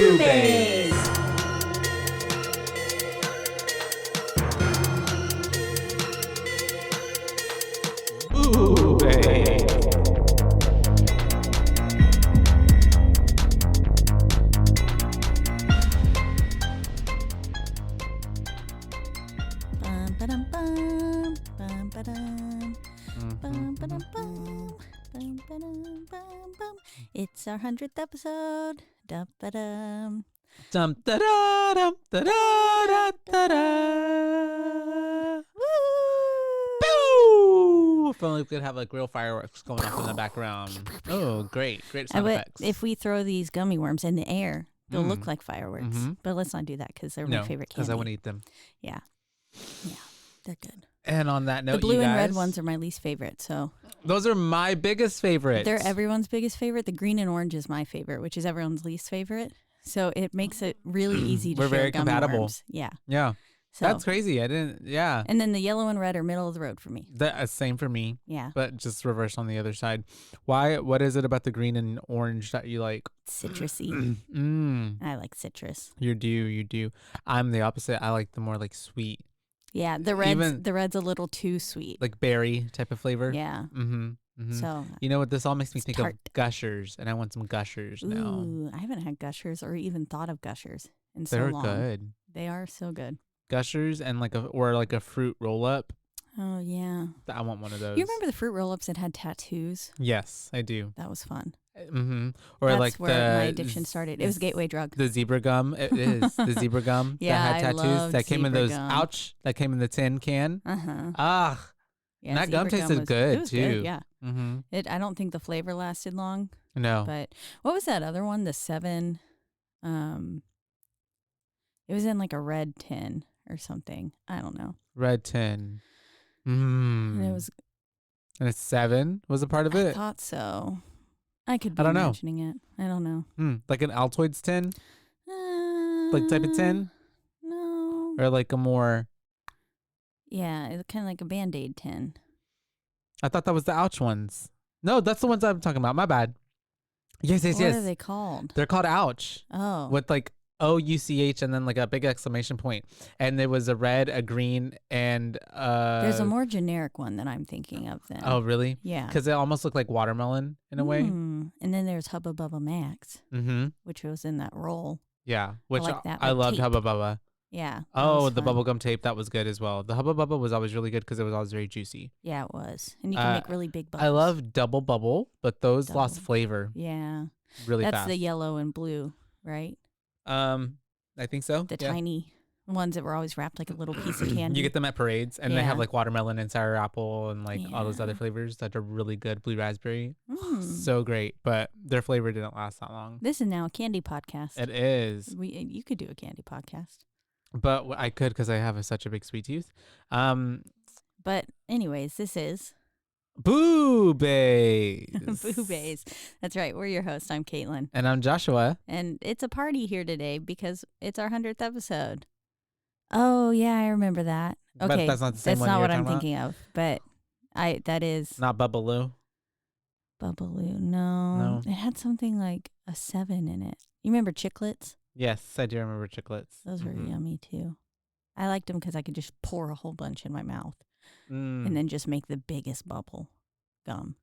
BooBaes. It's our 100th episode. Dum ba dum. Dum da da dum da da da da da. Boo! If only we could have like real fireworks going off in the background. Oh, great sound effects. If we throw these gummy worms in the air, they'll look like fireworks. Mm-hmm. But let's not do that because they're my favorite candy. Because I want to eat them. Yeah, they're good. And on that note, the blue you guys, and red ones are my least favorite. So those are my biggest favorites. they're everyone's biggest favorite. The green and orange is my favorite, which is everyone's least favorite. So it makes it really easy to We're share very gummy compatible. worms. Yeah. So, That's crazy. I didn't. Yeah. And then the yellow and red are middle of the road for me. Same for me. Yeah. But just reverse on the other side. Why? What is it about the green and orange that you like? Citrusy. I like citrus. You do. I'm the opposite. I like the more like sweet. Yeah, the red's a little too sweet. Like berry type of flavor. Yeah. So you know what? This all makes me think tart. of Gushers, and I want some Gushers now. Ooh, I haven't had Gushers or even thought of Gushers in so They're long. good. They are so good. Gushers and like a fruit roll up. Oh yeah. I want one of those. You remember the fruit roll-ups that had tattoos? Yes, I do. That was fun. Or That's like where my addiction started. It was a gateway drug. The zebra gum. It is the zebra gum Yeah, that had I tattoos. loved That came in zebra those. gum. Ouch! That came in the tin can. Yeah, That gum zebra tasted was good it was too. Good, yeah. I don't think the flavor lasted long. No. But what was that other one? The 7. It was in like a red tin or something. I don't know. Red tin. And it was. And it's 7 was a part of it. I thought so. I could be I don't know. imagining it. I don't know. Like an Altoids tin, like type of tin, No. or like a more. Yeah, it's kind of like a Band-Aid tin. I thought that was the Ouch ones. No, that's the ones I'm talking about. My bad. Yes. What are they called? They're called Ouch. Oh. With like OUCH and then like a big exclamation point. And there was a red, a green, and There's a more generic one that I'm thinking of then. Oh, really? Yeah. Because it almost looked like watermelon in a way. And then there's Hubba Bubba Max, which was in that roll. Yeah, which like that, I like loved tape. Hubba Bubba. Yeah. Oh, the bubblegum tape, that was good as well. The Hubba Bubba was always really good because it was always very juicy. Yeah, it was. And you can make really big bubbles. I love double bubble, but those lost flavor. Yeah. Really fast. That's the yellow and blue, right? I think so. The tiny ones that were always wrapped like a little piece of candy. You get them at parades, and they have like watermelon and sour apple and like all those other flavors that are really good. Blue raspberry, so great, but their flavor didn't last that long. This is now a candy podcast. It is. You could do a candy podcast. But I could because I have such a big sweet tooth. But anyways, this is BooBaes. BooBaes. That's right. We're your hosts. I'm Caitlin. And I'm Joshua. And it's a party here today because it's our 100th episode. Oh, yeah, I remember that. Okay. But that's not the same one. That's not what I'm about? thinking of. But that is. Not Bubbaloo. Bubbaloo. No. It had something like a 7 in it. You remember Chiclets? Yes, I do remember Chiclets. Those were yummy too. I liked them because I could just pour a whole bunch in my mouth and then just make the biggest bubble gum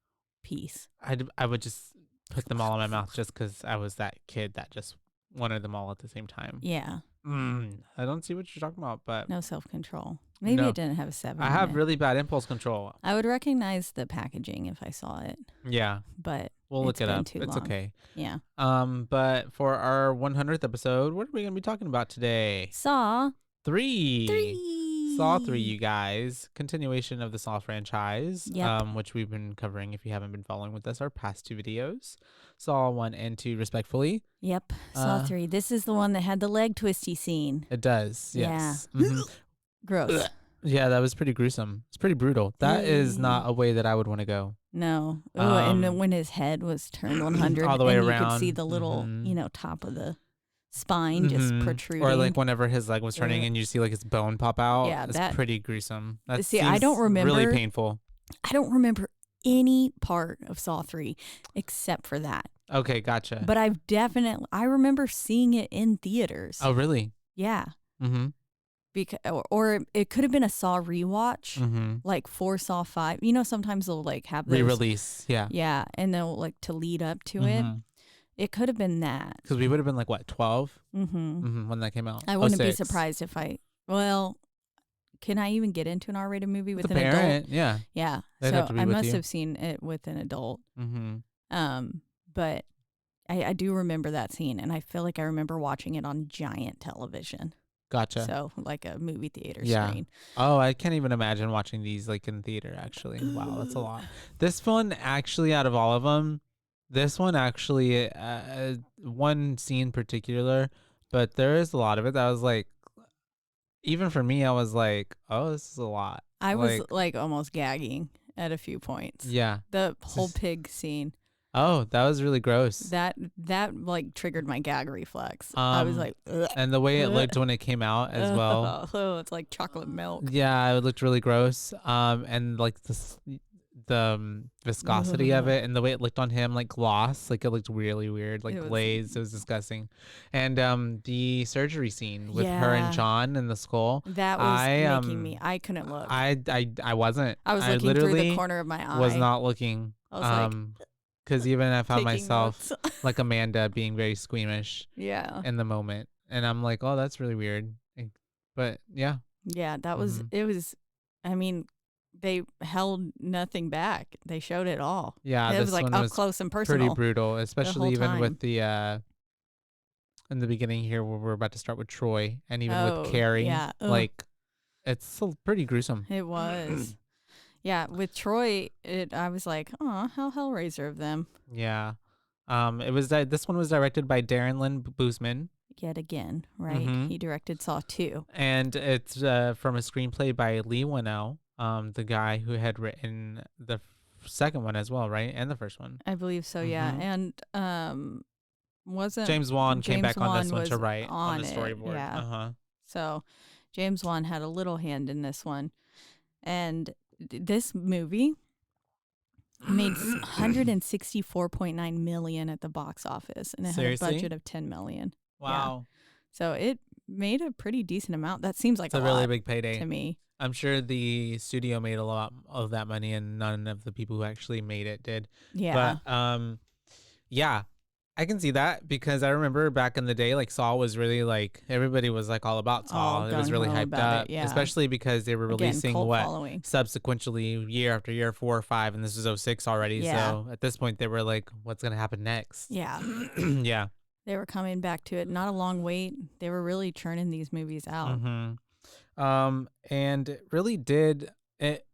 piece. I would just put them all in my mouth just because I was that kid that just wanted them all at the same time. Yeah. I don't see what you're talking about, but no self-control. Maybe it didn't have a 7. I have really bad impulse control. I would recognize the packaging if I saw it. Yeah. But we'll look it up. It's long. okay. Yeah. But for our 100th episode, what are we going to be talking about today? Saw 3. Saw 3, you guys. Continuation of the Saw franchise, yep. Which we've been covering if you haven't been following with us our past 2 videos. Saw 1 and 2 respectfully. Yep. Saw 3. This is the one that had the leg twisty scene. It does. Yes. Yeah. Gross. Yeah, that was pretty gruesome. It's pretty brutal. That is not a way that I would want to go. No. And then when his head was turned 100 all the way and around, you could see the little, top of the spine just protruding. Or like whenever his leg was turning and you see like his bone pop out. Yeah, it's pretty gruesome. That I don't remember. Really painful. I don't remember any part of Saw 3 except for that. Okay, gotcha. But I remember seeing it in theaters. Oh, really? Yeah. Mm-hmm. Or it could have been a Saw rewatch, like for Saw 5. You know, sometimes they'll like have those Re-release, yeah. Yeah, and they'll like to lead up to it. It could have been that. Because we would have been like, what, 12? When that came out. I wouldn't be surprised if can I even get into an R-rated movie with an adult? Yeah. Yeah. So I must have seen it with an adult. But I do remember that scene, and I feel like I remember watching it on giant television. Gotcha. So like a movie theater screen. Oh, I can't even imagine watching these like in theater, actually. Wow, that's a lot. This one, actually, out of all of them, this one actually, one scene particular, but there is a lot of it that was like, even for me, I was like, oh, this is a lot. I was like almost gagging at a few points. Yeah. The whole pig scene. Oh, that was really gross. That like triggered my gag reflex. I was like, ugh, and the way it looked when it came out as well. Oh, it's like chocolate milk. Yeah, it looked really gross. And like the viscosity of it and the way it looked on him, like gloss, like it looked really weird, like glazed. It was disgusting. And the surgery scene with her and John and the skull. That was making me. I couldn't look. I wasn't. I was looking through the corner of my eye. Was not looking. I was because even I found myself notes. like Amanda being very squeamish. Yeah. In the moment, and I'm like, oh, that's really weird. But yeah. Yeah, that was. It was. I mean, they held nothing back. They showed it all. Yeah, it was like up close and personal. Pretty brutal, especially even with the in the beginning here where we're about to start with Troy and even with Carrie. Yeah. Like, it's pretty gruesome. It was. Yeah, with Troy, I was like, oh, how Hellraiser of them. Yeah. It was this one was directed by Darren Lynn Bousman. Yet again, right? He directed Saw 2. And it's from a screenplay by Leigh Whannell, the guy who had written the second one as well, right? And the first one. I believe so, yeah. And wasn't James Wan came back on this one to write on the storyboard. Yeah. So James Wan had a little hand in this one. And this movie made $164.9 million at the box office, and it had a budget of $10 million. Wow! Yeah. So it made a pretty decent amount. That seems like a really big payday to me. I'm sure the studio made a lot of that money, and none of the people who actually made it did. Yeah. But yeah. I can see that because I remember back in the day, like Saw was really like everybody was like all about Saw. It was really hyped up, especially because they were releasing subsequently year after year, 4 or 5, and this is 06 already. Yeah. So at this point, they were like, "What's gonna happen next?" Yeah, yeah. They were coming back to it. Not a long wait. They were really churning these movies out. And it really did it.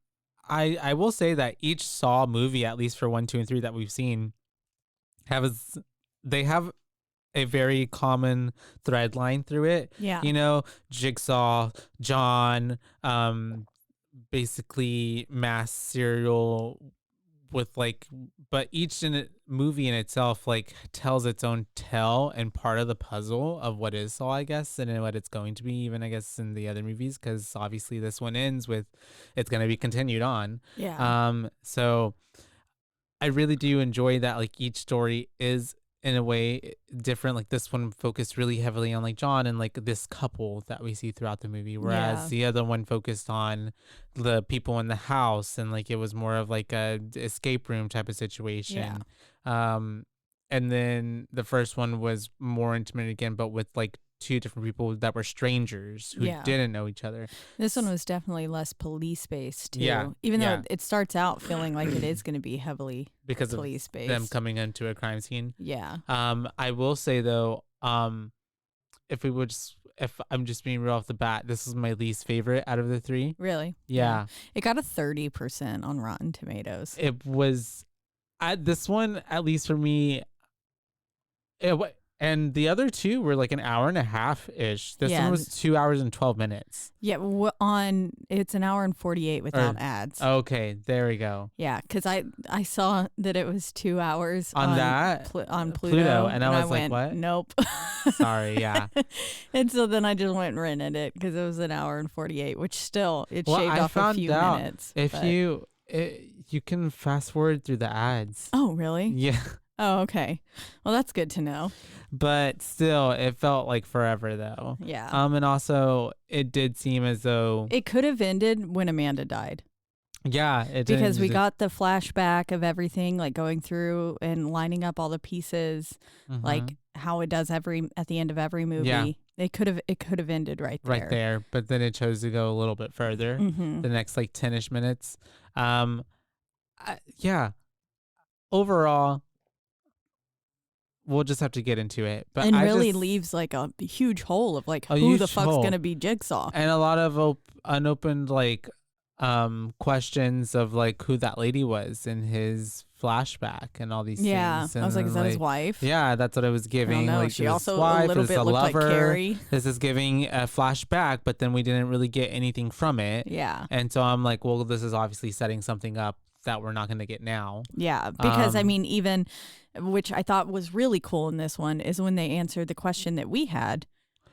I will say that each Saw movie, at least for 1, 2, and 3 that we've seen, they have a very common thread line through it. Yeah. You know, Jigsaw, John, basically mass serial with like, but each movie in itself like tells its own tale and part of the puzzle of what is Saw, I guess, and what it's going to be, even I guess in the other movies, because obviously this one ends with it's going to be continued on. Yeah. So I really do enjoy that like each story is in a way different. Like this one focused really heavily on like John and like this couple that we see throughout the movie, whereas the other one focused on the people in the house and like it was more of like a escape room type of situation. And then the first one was more intimate again, but with like 2 different people that were strangers who didn't know each other. This one was definitely less police based too. Yeah. Even though it starts out feeling like it is going to be heavily because police based. Them coming into a crime scene. Yeah. I will say though, if I'm just being real off the bat, this is my least favorite out of the 3. Really? Yeah. It got a 30% on Rotten Tomatoes. It was this one, at least for me, and the other 2 were like an hour and a half ish. This one was 2 hours and 12 minutes. Yeah, it's an hour and 48 without ads. Okay, there we go. Yeah, because I saw that it was 2 hours on Pluto, and I was like, went, what? Nope. Sorry, yeah. And so then I just went and rented it because it was an hour and 48, which still shaved off a few minutes. If you can fast forward through the ads. Oh, really? Yeah. Oh, okay. Well, that's good to know. But still, it felt like forever though. Yeah. And also it did seem as though it could have ended when Amanda died. Yeah, it because we got the flashback of everything, like going through and lining up all the pieces, like how it does at the end of every movie. Yeah. It could have ended right there. Right there, but then it chose to go a little bit further. The next like 10-ish minutes. Yeah. Overall, we'll just have to get into it. But and really leaves like a huge hole of like who the fuck's gonna be Jigsaw, and a lot of unopened like questions of like who that lady was in his flashback and all these things. And I was like, is that his wife? Yeah, that's what I was giving. Like she also wife, a little bit looked lover. Like Carrie. This is giving a flashback, but then we didn't really get anything from it. Yeah. And so I'm like, well, this is obviously setting something up that we're not going to get now. Yeah, because I mean, even, which I thought was really cool in this one, is when they answered the question that we had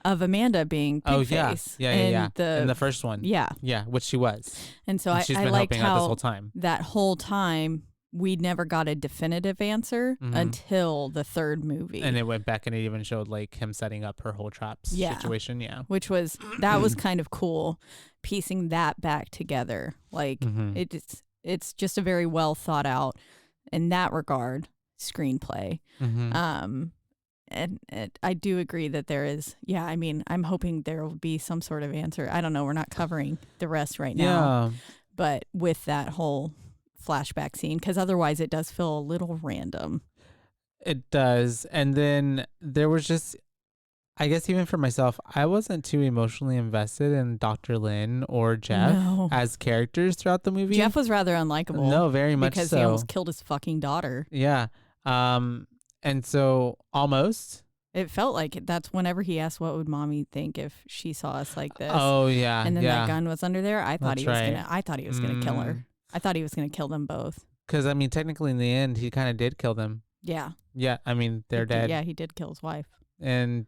of Amanda being Pigface. Yeah. In the first one. Yeah, which she was. And so she's I been liked helping how out this whole time. That whole time we never got a definitive answer until the third movie. And it went back and it even showed like him setting up her whole trap situation. Yeah, which was kind of cool, piecing that back together. Like it's just a very well thought out in that regard screenplay. And I do agree that there is, I mean, I'm hoping there will be some sort of answer. I don't know. We're not covering the rest right now. But with that whole flashback scene, because otherwise it does feel a little random. It does. And then there was just, I guess even for myself, I wasn't too emotionally invested in Dr. Lynn or Jeff as characters throughout the movie. Jeff was rather unlikable. No, very much because he almost killed his fucking daughter. Yeah. And so almost. It felt like that's whenever he asked, what would mommy think if she saw us like this? Oh, yeah. And then that gun was under there. I thought he was going to kill her. I thought he was going to kill them both. Because, I mean, technically in the end, he kind of did kill them. Yeah. Yeah. I mean, they're dead. Yeah, he did kill his wife. And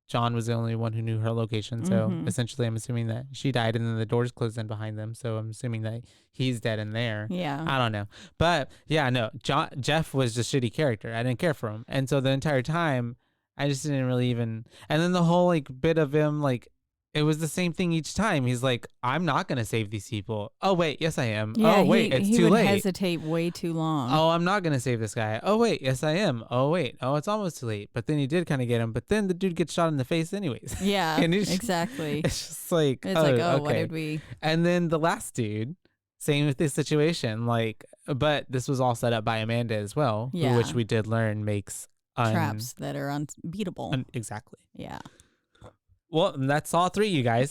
John was the only one who knew her location. So essentially, I'm assuming that she died and then the doors closed in behind them. So I'm assuming that he's dead in there. Yeah. I don't know. But yeah, no, Jeff was just a shitty character. I didn't care for him. And so the entire time, I just didn't really even. And then the whole like bit of him, like, it was the same thing each time. He's like, I'm not going to save these people. Oh, wait. Yes, I am. Yeah, oh, wait. It's too late. He would hesitate way too long. Oh, I'm not going to save this guy. Oh, wait. Yes, I am. Oh, wait. Oh, it's almost too late. But then he did kind of get him. But then the dude gets shot in the face anyways. Yeah, exactly. It's just like, okay. What did we? And then the last dude, same with this situation. Like, but this was all set up by Amanda as well, which we did learn makes traps that are unbeatable. Exactly. Yeah. Well, that's all three, you guys.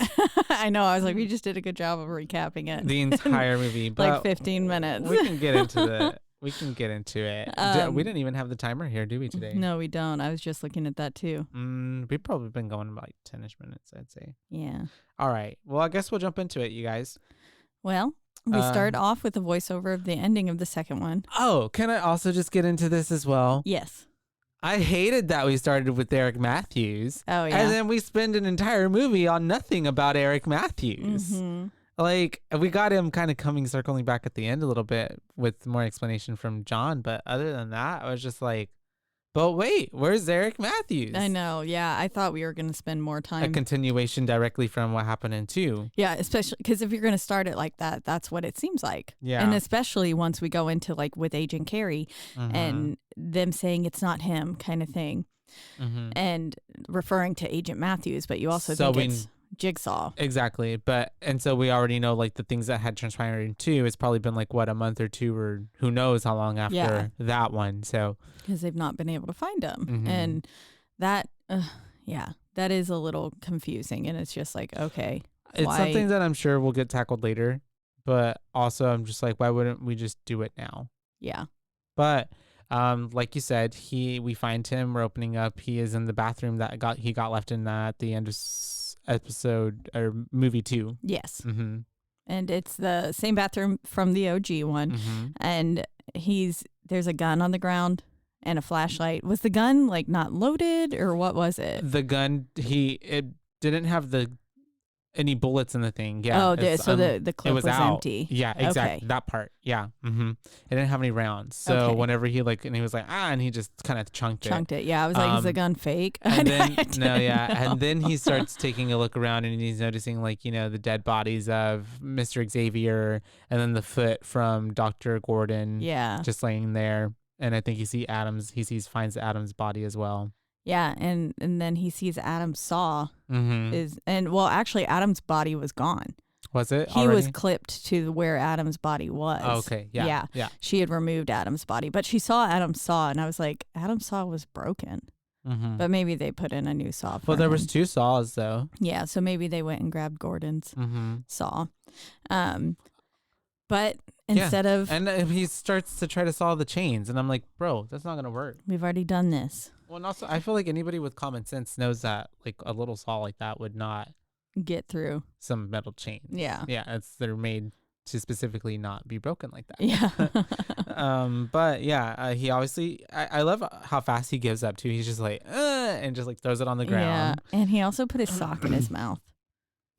I know. I was like, we just did a good job of recapping it. The entire movie. But like 15 minutes. We can get into it. We didn't even have the timer here, do we, today? No, we don't. I was just looking at that, too. We've probably been going about like 10-ish minutes, I'd say. Yeah. All right. Well, I guess we'll jump into it, you guys. Well, we start off with a voiceover of the ending of the second one. Oh, can I also just get into this as well? Yes. I hated that we started with Eric Matthews. Oh, yeah. And then we spend an entire movie on nothing about Eric Matthews. Like, we got him kind of circling back at the end a little bit with more explanation from John. But other than that, I was just like, but wait, where's Eric Matthews? I know. Yeah. I thought we were going to spend more time. A continuation directly from what happened in 2. Yeah. Especially because if you're going to start it like that, that's what it seems like. Yeah. And especially once we go into like with Agent Carrie and them saying it's not him kind of thing and referring to Agent Matthews, but you also think it's Jigsaw. Exactly. And so we already know like the things that had transpired in 2. It's probably been like what, a month or 2 or who knows how long after that one. So because they've not been able to find him. And that that is a little confusing. And it's just like, okay, it's something that I'm sure will get tackled later, but also I'm just like, why wouldn't we just do it now? Yeah. But like you said, we find him, we're opening up, he is in the bathroom that he got left in at the end of episode or movie 2. Yes. And it's the same bathroom from the OG one. And there's a gun on the ground and a flashlight. Was the gun like not loaded or what was it? The gun, it didn't have the any bullets in the thing. Yeah. Oh, so the clip was empty. Yeah, exactly. Okay. That part. Yeah. Mm-hmm. It didn't have any rounds. So whenever he and he was like, and he just kind of chunked it. Yeah. I was like, is the gun fake? And then, and then he starts taking a look around and he's noticing the dead bodies of Mr. Xavier and then the foot from Dr. Gordon. Yeah. Just laying there. And I think he finds Adam's body as well. Yeah, and then he sees Adam's saw actually Adam's body was gone. Was it? He was clipped to where Adam's body was. Oh, okay. Yeah. She had removed Adam's body, but she saw Adam's saw, and I was like, Adam's saw was broken. Mm-hmm. But maybe they put in a new saw for there him. was 2 saws though. Yeah, so maybe they went and grabbed Gordon's saw. But instead of... And he starts to try to saw the chains, and I'm like, bro, that's not going to work. We've already done this. Well, and also, I feel like anybody with common sense knows that a little saw like that would not get through some metal chains. Yeah. Yeah, they're made to specifically not be broken like that. Yeah. But yeah, he obviously, I love how fast he gives up too. He's just like, and just throws it on the ground. Yeah, and he also put his sock in his mouth.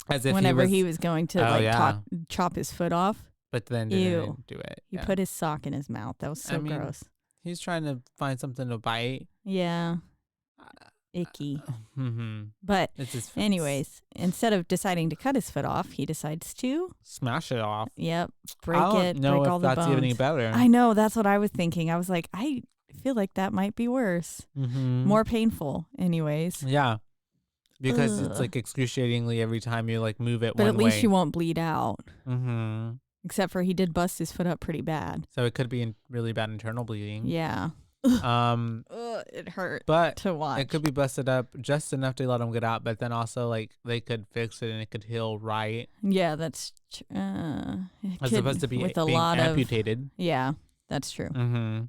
As if whenever he was going to chop his foot off. But then didn't do it. He put his sock in his mouth. That was so gross. He's trying to find something to bite. Yeah. Icky. But anyways, instead of deciding to cut his foot off, he decides to smash it off. Yep. Break all the bones. That's even any better. I know. That's what I was thinking. I was like, I feel like that might be worse. More painful anyways. Yeah. Because it's excruciatingly every time you move it one way. But at least you won't bleed out. Except for he did bust his foot up pretty bad. So it could be really bad internal bleeding. Yeah. It hurt to watch. It could be busted up just enough to let him get out, but then also they could fix it and it could heal right. Yeah, that's as opposed to being amputated. Yeah, that's true. I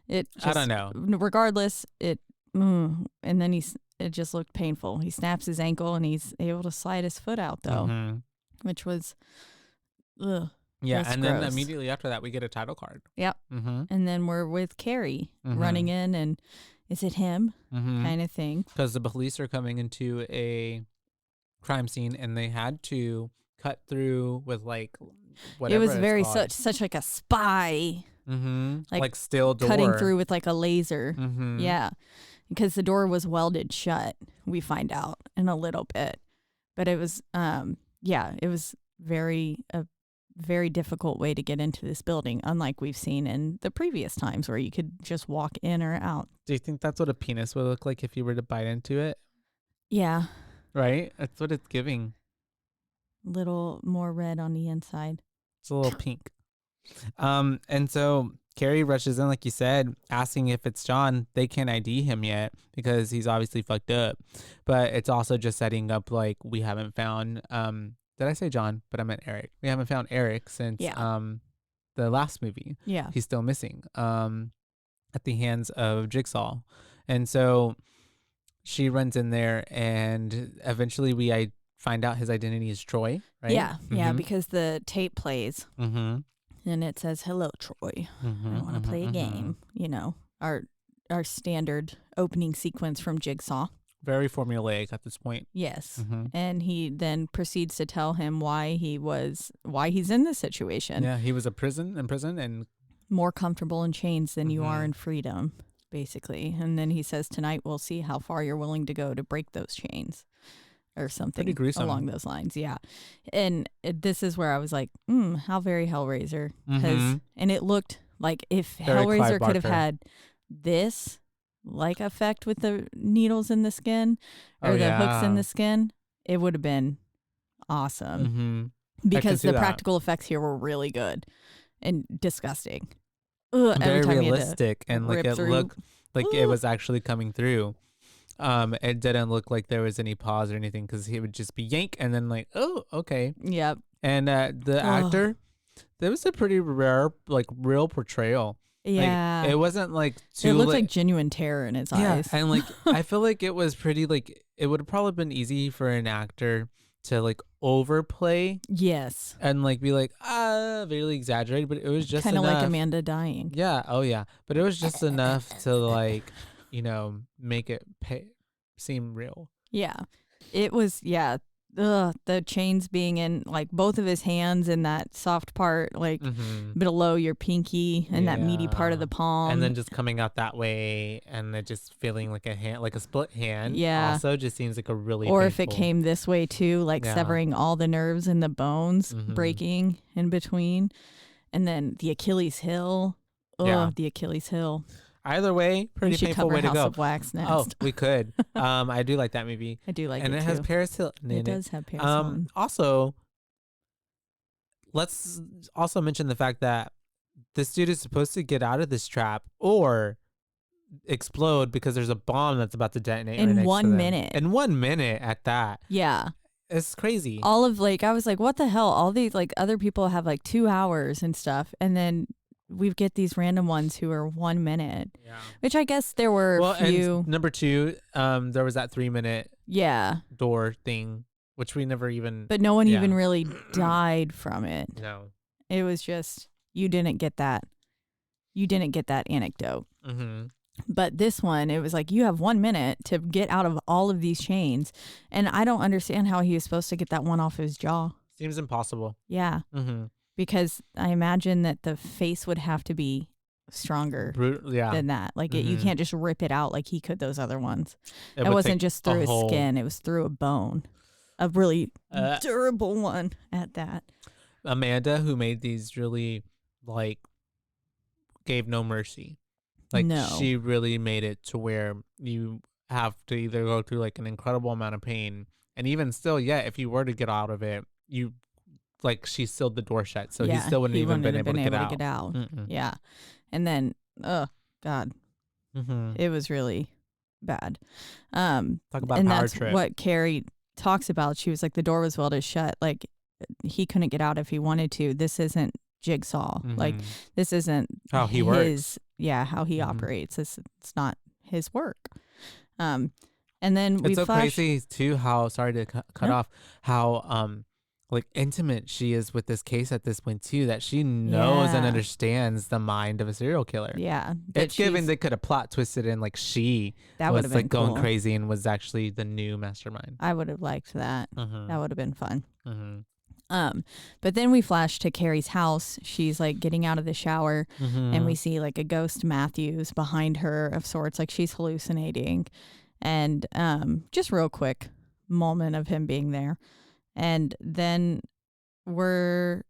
don't know. Regardless, and then it just looked painful. He snaps his ankle and he's able to slide his foot out though, which was. Ugh, yeah, and gross. Then immediately after that, we get a title card. Yep. And then we're with Carrie running in, and is it him? Kind of thing. Because the police are coming into a crime scene, and they had to cut through with whatever. It was very such like a spy. Steel door. Cutting through with a laser. Yeah, because the door was welded shut. We find out in a little bit, but it was it was very difficult way to get into this building, unlike we've seen in the previous times where you could just walk in or out. Do you think that's what a penis would look like if you were to bite into it? Yeah. Right? That's what it's giving. Little more red on the inside. It's a little pink. And so Carrie rushes in, like you said, asking if it's John. They can't ID him yet because he's obviously fucked up. But it's also just setting up we haven't found... Did I say John? But I meant Eric. We haven't found Eric since the last movie. Yeah. He's still missing at the hands of Jigsaw. And so she runs in there and eventually we find out his identity is Troy, right? Yeah. Yeah, because the tape plays and it says, "Hello, Troy. I want to play a game." You know, our standard opening sequence from Jigsaw. Very formulaic at this point. Yes. And he then proceeds to tell him why he's in this situation. Yeah, he was in prison and more comfortable in chains than you are in freedom, basically. And then he says, "Tonight we'll see how far you're willing to go to break those chains." Or something along those lines. Yeah. And this is where I was like, how very Hellraiser. And it looked like if very Hellraiser could have had this effect with the needles in the skin or the hooks in the skin, it would have been awesome. Because the practical effects here were really good and disgusting. Very realistic, and it looked like it was actually coming through. It didn't look like there was any pause or anything because he would just be yank and then oh, okay. Yep. And the actor, there was a pretty rare real portrayal. Yeah. It wasn't too... It looked like genuine terror in his eyes. And I feel like it was pretty it would have probably been easy for an actor to overplay. Yes. And be really exaggerated, but it was just kind of enough. Like Amanda dying. Yeah. Oh yeah. But it was just enough to make it seem real. Yeah. It was, the chains being in like both of his hands in that soft part, like below your pinky and that meaty part of the palm, and then just coming out that way, and then just feeling like a hand, like a split hand. Yeah, also just seems like a really or painful. If it came this way too, like severing all the nerves and the bones, breaking in between, and then the Achilles heel. The Achilles heel. Either way, pretty painful way to go. House of Wax next. Oh, we could. I do like that movie. I do like it and it too. has Paris Hilton in it. It does have Paris Hilton. Also, let's also mention the fact that this dude is supposed to get out of this trap or explode because there's a bomb that's about to detonate in right 1 minute. In 1 minute at that. Yeah. It's crazy. All of like, I was like, what the hell? All these like other people have like 2 hours and stuff. And then we get these random ones who are 1 minute, which I guess there were a few. And number 2, there was that 3-minute door thing, which we never even. But no one even really died from it. No. It was just, you didn't get that. You didn't get that anecdote. But this one, it was like, you have 1 minute to get out of all of these chains. And I don't understand how he was supposed to get that one off his jaw. Seems impossible. Yeah. Because I imagine that the face would have to be stronger than that. Like you can't just rip it out like he could those other ones. It wasn't just through his skin. It was through a bone. A really durable one at that. Amanda, who made these, really like gave no mercy. Like she really made it to where you have to either go through like an incredible amount of pain, and even still, if you were to get out of it, you like she sealed the door shut, so he still wouldn't even been able to get out. Yeah, and then God, it was really bad. Talk about and power that's trip. What Carrie talks about. She was like, the door was welded shut. Like he couldn't get out if he wanted to. This isn't Jigsaw. Like this isn't how he works. Yeah, how he operates. It's not his work. And then we it's so crazy too. How sorry to cut off. How like intimate she is with this case at this point too. That she knows and understands the mind of a serial killer. Yeah, it's given they could have plot twisted in like she was like going crazy and was actually the new mastermind. I would have liked that. That would have been fun. But then we flash to Carrie's house. She's like getting out of the shower and we see like a ghost Matthews behind her of sorts, like she's hallucinating. And just real quick moment of him being there. And then we're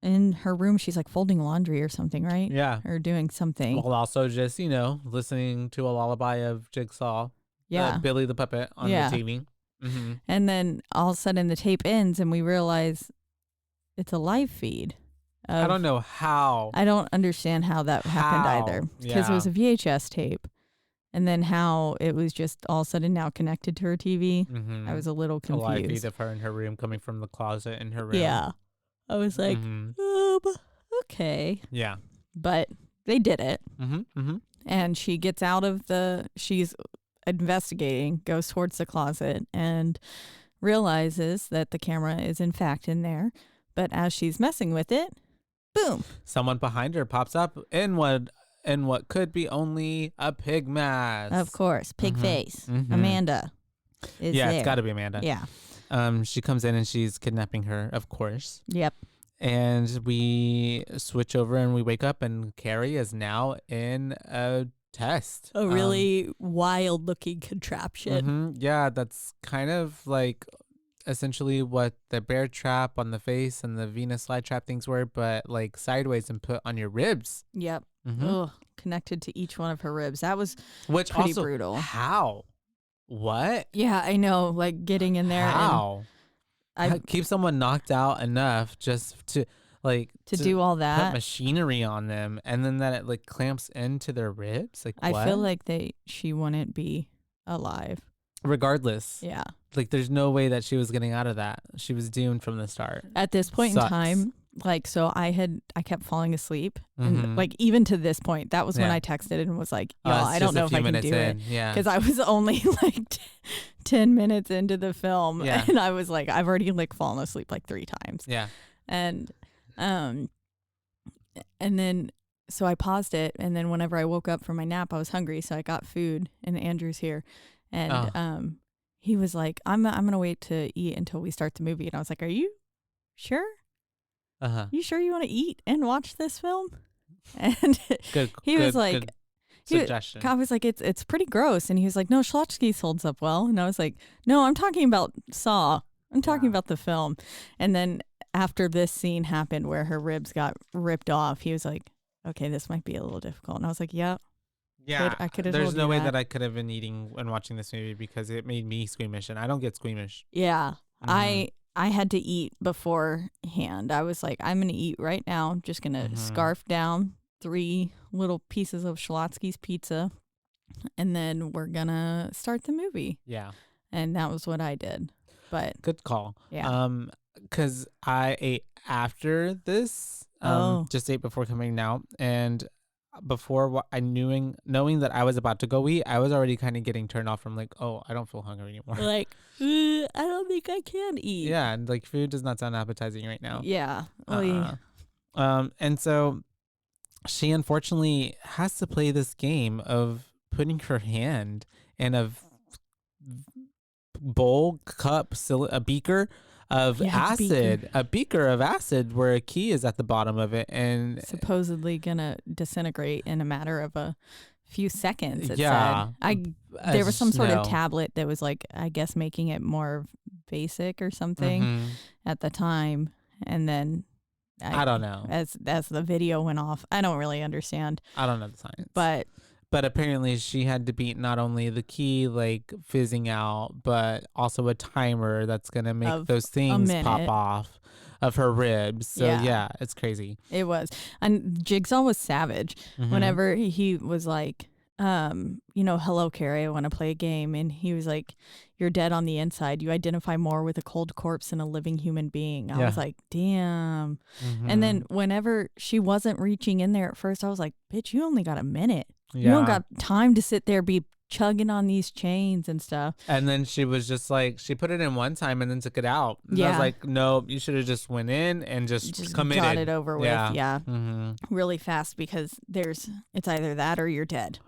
in her room. She's like folding laundry or something, right? Yeah. Or doing something. Well, also just, listening to a lullaby of Jigsaw. Yeah. Billy the Puppet on the TV. And then all of a sudden the tape ends and we realize it's a live feed. I don't know how. I don't understand how that happened either. Because it was a VHS tape. And then how it was just all of a sudden now connected to her TV. I was a little confused. A live feed of her in her room coming from the closet in her room. Yeah. I was like, okay. Yeah. But they did it. And she gets out of she's investigating, goes towards the closet and realizes that the camera is in fact in there. But as she's messing with it, boom. Someone behind her pops up in what could be only a pig mask. Of course. Pig face. Amanda is there. It's got to be Amanda. Yeah. She comes in and she's kidnapping her, of course. Yep. And we switch over and we wake up and Carrie is now in a test. A really wild looking contraption. Yeah, that's kind of like essentially what the bear trap on the face and the Venus slide trap things were, but like sideways and put on your ribs. Yep. Ugh, connected to each one of her ribs. That was pretty brutal. How? What? Yeah, I know. Like getting in there. How? Keep someone knocked out enough just to do all that. Put machinery on them and then that it like clamps into their ribs. Like what? I feel like she wouldn't be alive. Regardless. Yeah. Like there's no way that she was getting out of that. She was doomed from the start. At this point in time, like, so I kept falling asleep. And like even to this point, that was when I texted and was like, y'all, I don't know if I can do it. Yeah. Because I was only like 10 minutes into the film. Yeah. And I was like, I've already like fallen asleep like 3 times. Yeah. And then so I paused it. And then whenever I woke up from my nap, I was hungry. So I got food and Andrew's here. And he was like, I'm gonna wait to eat until we start the movie. And I was like, are you sure? You sure you want to eat and watch this film? And he was like, good suggestion. I was like, it's pretty gross. And he was like, no, Schlotzsky's holds up well. And I was like, no, I'm talking about Saw. I'm talking about the film. And then after this scene happened where her ribs got ripped off, he was like, okay, this might be a little difficult. And I was like, yeah. I could have. There's no way that I could have been eating and watching this movie because it made me squeamish, and I don't get squeamish. Yeah. I had to eat beforehand. I was like, I'm going to eat right now. I'm just going to scarf down 3 little pieces of Schlotzsky's pizza, and then we're going to start the movie. Yeah. And that was what I did. But good call. Yeah. Because I ate after this, just ate before coming out, and before knowing that I was about to go eat, I was already kind of getting turned off from like, oh, I don't feel hungry anymore. Like, I don't think I can eat. Yeah, and like food does not sound appetizing right now. Yeah. And so she unfortunately has to play this game of putting her hand in a bowl, cup, a beaker of acid, a beaker of acid where a key is at the bottom of it, and supposedly gonna disintegrate in a matter of a few seconds. It said. There was some sort of tablet that was like, I guess, making it more basic or something at the time, and then I don't know. As the video went off, I don't really understand. I don't know the science, but apparently she had to beat not only the key like fizzing out, but also a timer that's gonna make those things pop off of her ribs. So yeah, it's crazy. It was. And Jigsaw was savage. Whenever he was like, hello, Carrie, I want to play a game. And he was like, you're dead on the inside. You identify more with a cold corpse than a living human being. I was like, damn. And then whenever she wasn't reaching in there at first, I was like, bitch, you only got a minute. You don't got time to sit there, be chugging on these chains and stuff. And then she was just like, she put it in one time and then took it out. And I was like, no, you should have just went in and just committed. Got it over with. Yeah. Really fast, because it's either that or you're dead.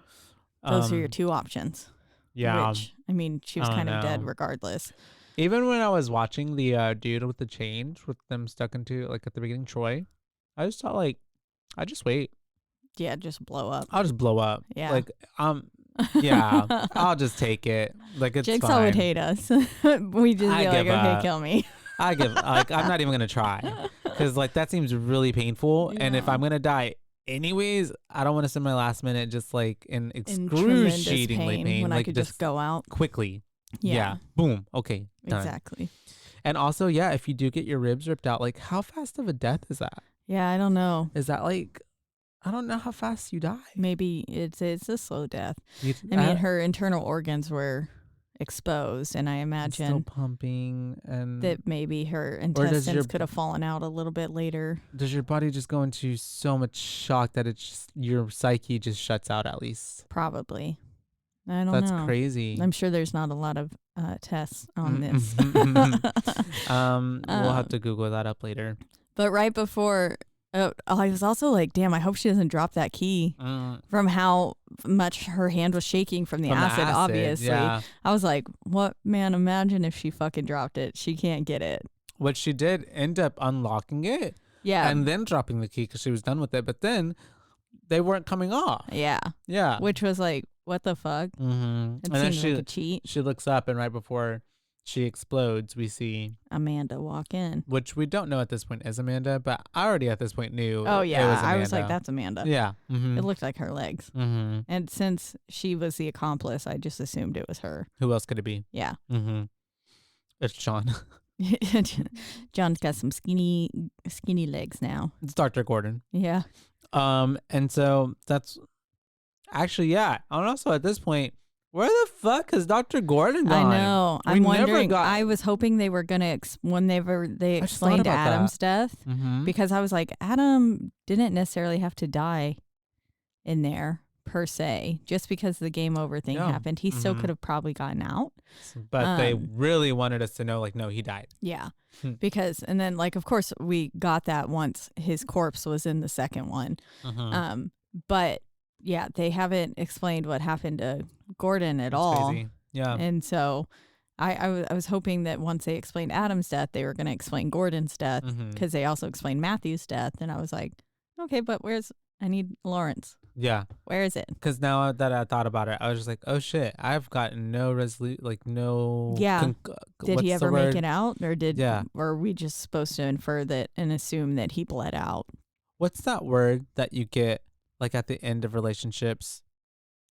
Those are your 2 options. Yeah. Which, I mean, she was kind of dead regardless. Even when I was watching the dude with the chains with them stuck into, like at the beginning, Troy, I just thought like, I just wait. Yeah, just blow up. I'll just blow up. Yeah. Like, yeah, I'll just take it. Like, it's Jigsaw fine. would hate us. We just be like, okay, kill me. I'm not even going to try. Because, like, that seems really painful. Yeah. And if I'm going to die anyways, I don't want to spend my last minute just, like, in excruciatingly pain. When like, I could just go out. Quickly. Yeah. Boom. Okay. Done. Exactly. And also, yeah, if you do get your ribs ripped out, like, how fast of a death is that? Yeah, I don't know. Is that, like... I don't know how fast you die. Maybe it's a slow death. I mean, her internal organs were exposed, and I imagine still pumping, and that maybe her intestines could have fallen out a little bit later. Does your body just go into so much shock that your psyche just shuts out at least? Probably. I don't know. That's crazy. I'm sure there's not a lot of tests on this. We'll have to Google that up later. But right before... I was also like, damn, I hope she doesn't drop that key from how much her hand was shaking from the acid, obviously. Yeah. I was like, what, man, imagine if she fucking dropped it. She can't get it. What she did end up unlocking it. Yeah. And then dropping the key because she was done with it. But then they weren't coming off. Yeah. Yeah. Which was like, what the fuck? Mm-hmm. It seemed like a cheat. She looks up, and right before she explodes, we see Amanda walk in, which we don't know at this point is Amanda, but I already at this point knew. Oh yeah, it was Amanda. I was like, that's Amanda. Yeah, it looked like her legs. And since she was the accomplice, I just assumed it was her. Who else could it be? Yeah, it's John. John's got some skinny legs now. It's Dr. Gordon. Yeah. And so that's actually, yeah. And also at this point, where the fuck has Dr. Gordon gone? I know. I'm wondering. I was hoping they were gonna they explained Adam's death, because I was like, Adam didn't necessarily have to die in there per se, just because the game over thing happened. He still could have probably gotten out. But they really wanted us to know, like, no, he died. Yeah, because and then like of course we got that once his corpse was in the second one, but. Yeah, they haven't explained what happened to Gordon at all. Crazy. Yeah. And so I was hoping that once they explained Adam's death, they were going to explain Gordon's death because they also explained Matthew's death. And I was like, okay, but I need Lawrence. Yeah. Where is it? Because now that I thought about it, I was just like, oh shit, I've got no no. Yeah. Did he ever make it out, or or are we just supposed to infer that and assume that he bled out? What's that word that you get like at the end of relationships?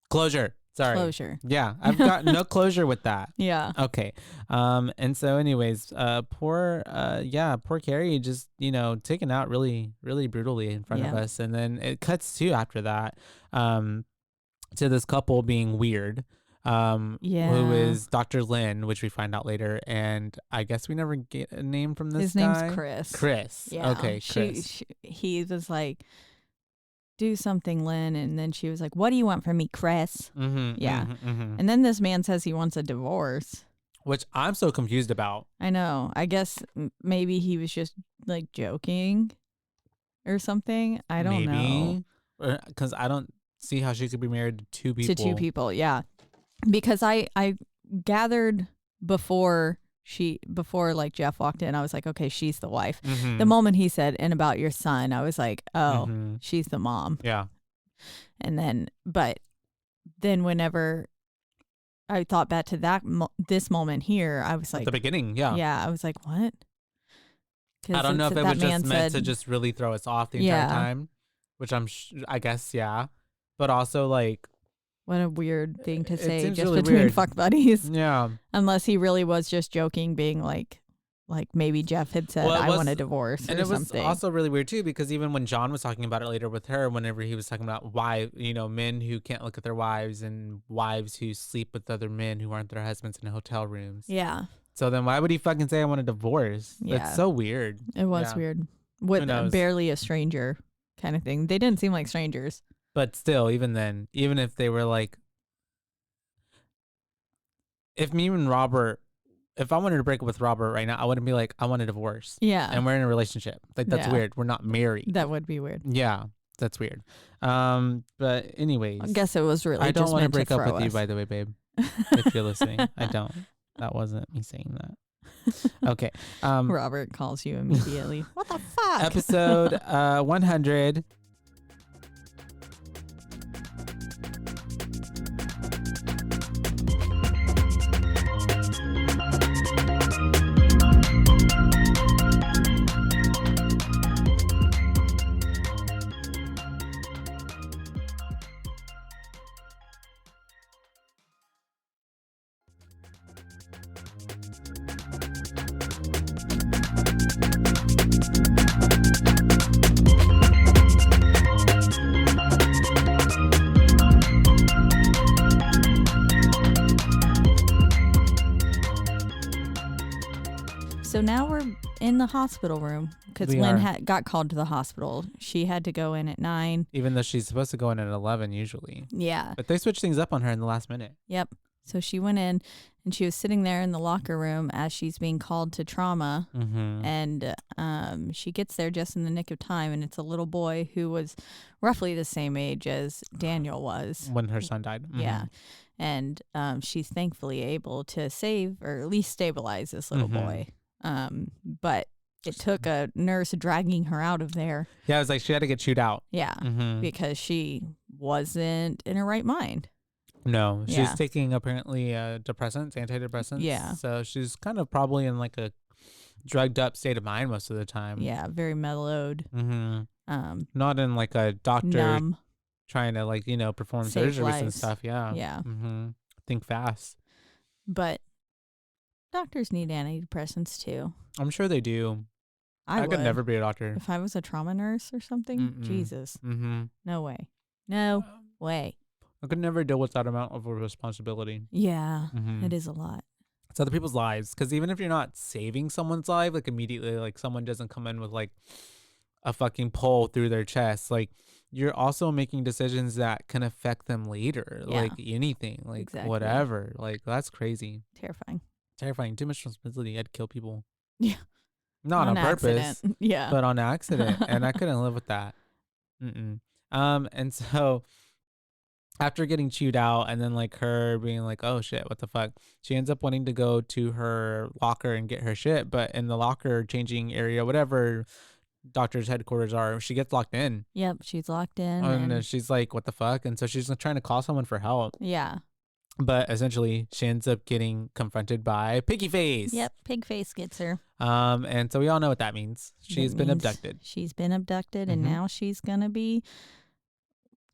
Closure. Sorry. Closure. Yeah, I've got no closure with that. Yeah. Okay. And so anyways, poor Carrie just, taken out really, really brutally in front of us. And then it cuts to after that, to this couple being weird, who is Dr. Lynn, which we find out later. And I guess we never get a name from this guy. His name's Chris. Chris. Yeah. Okay, Chris. He was like, do something, Lynn. And then she was like, what do you want from me, Chris? Yeah. And then this man says he wants a divorce. Which I'm so confused about. I know. I guess maybe he was just like joking or something. I don't know. Because I don't see how she could be married to two people. To two people, yeah. Because I gathered before like Jeff walked in, I was like, okay, she's the wife. The moment he said, and about your son, I was like, oh, she's the mom. Yeah. And then, whenever I thought back to this moment here, I was like, at the beginning, yeah. Yeah, I was like, what? I don't know if it was just meant to just really throw us off the entire time, which I guess, yeah. But also, like, what a weird thing to say just really between weird. fuck buddies. Yeah. Unless he really was just joking, being like maybe Jeff had said, I want a divorce or something. And it was also really weird too, because even when John was talking about it later with her, whenever he was talking about why, men who can't look at their wives and wives who sleep with other men who aren't their husbands in hotel rooms. Yeah. So then why would he fucking say I want a divorce? Yeah. That's so weird. It was weird. With barely a stranger kind of thing. They didn't seem like strangers. But still, even then, even if they were like, if me and Robert, if I wanted to break up with Robert right now, I wouldn't be like, I want a divorce. Yeah. And we're in a relationship. Like, that's weird. We're not married. That would be weird. Yeah. That's weird. But anyways. I guess it was really I don't want to break up with you, by the way, babe. If you're listening. I don't. That wasn't me saying that. Okay. Robert calls you immediately. What the fuck? Episode 100. So now we're in the hospital room because Lynn got called to the hospital. She had to go in at 9. Even though she's supposed to go in at 11 usually. Yeah. But they switched things up on her in the last minute. Yep. So she went in and she was sitting there in the locker room as she's being called to trauma. And she gets there just in the nick of time. And it's a little boy who was roughly the same age as Daniel was. When her son died. Yeah. And she's thankfully able to save or at least stabilize this little boy. But it took a nurse dragging her out of there. Yeah, it was like she had to get chewed out. Yeah, because she wasn't in her right mind. No, she's taking apparently antidepressants. Yeah. So she's kind of probably in like a drugged up state of mind most of the time. Yeah, very mellowed. Not in like a doctor numb. Trying to like, perform Save surgeries lives. and stuff. Yeah. Yeah. Think fast. But doctors need antidepressants too. I'm sure they do. I could never be a doctor. If I was a trauma nurse or something, Jesus. No way. No way. I could never deal with that amount of a responsibility. Yeah, it is a lot. It's other people's lives. Because even if you're not saving someone's life, like immediately, like someone doesn't come in with like a fucking pole through their chest, like you're also making decisions that can affect them later. Yeah. Like anything, like whatever. Like that's crazy. Terrifying. Too much responsibility. I'd kill people. Yeah. Not on purpose. Yeah. But on accident. And I couldn't live with that. And so after getting chewed out and then like her being like, oh shit, what the fuck, she ends up wanting to go to her locker and get her shit, but in the locker changing area, whatever doctor's headquarters are, she gets locked in. Yep, she's locked in. And she's like, what the fuck? And so she's trying to call someone for help. Yeah. But essentially, she ends up getting confronted by Piggy Face. Yep, Pig Face gets her. And so we all know what that means. She's been abducted. She's been abducted, and now she's gonna be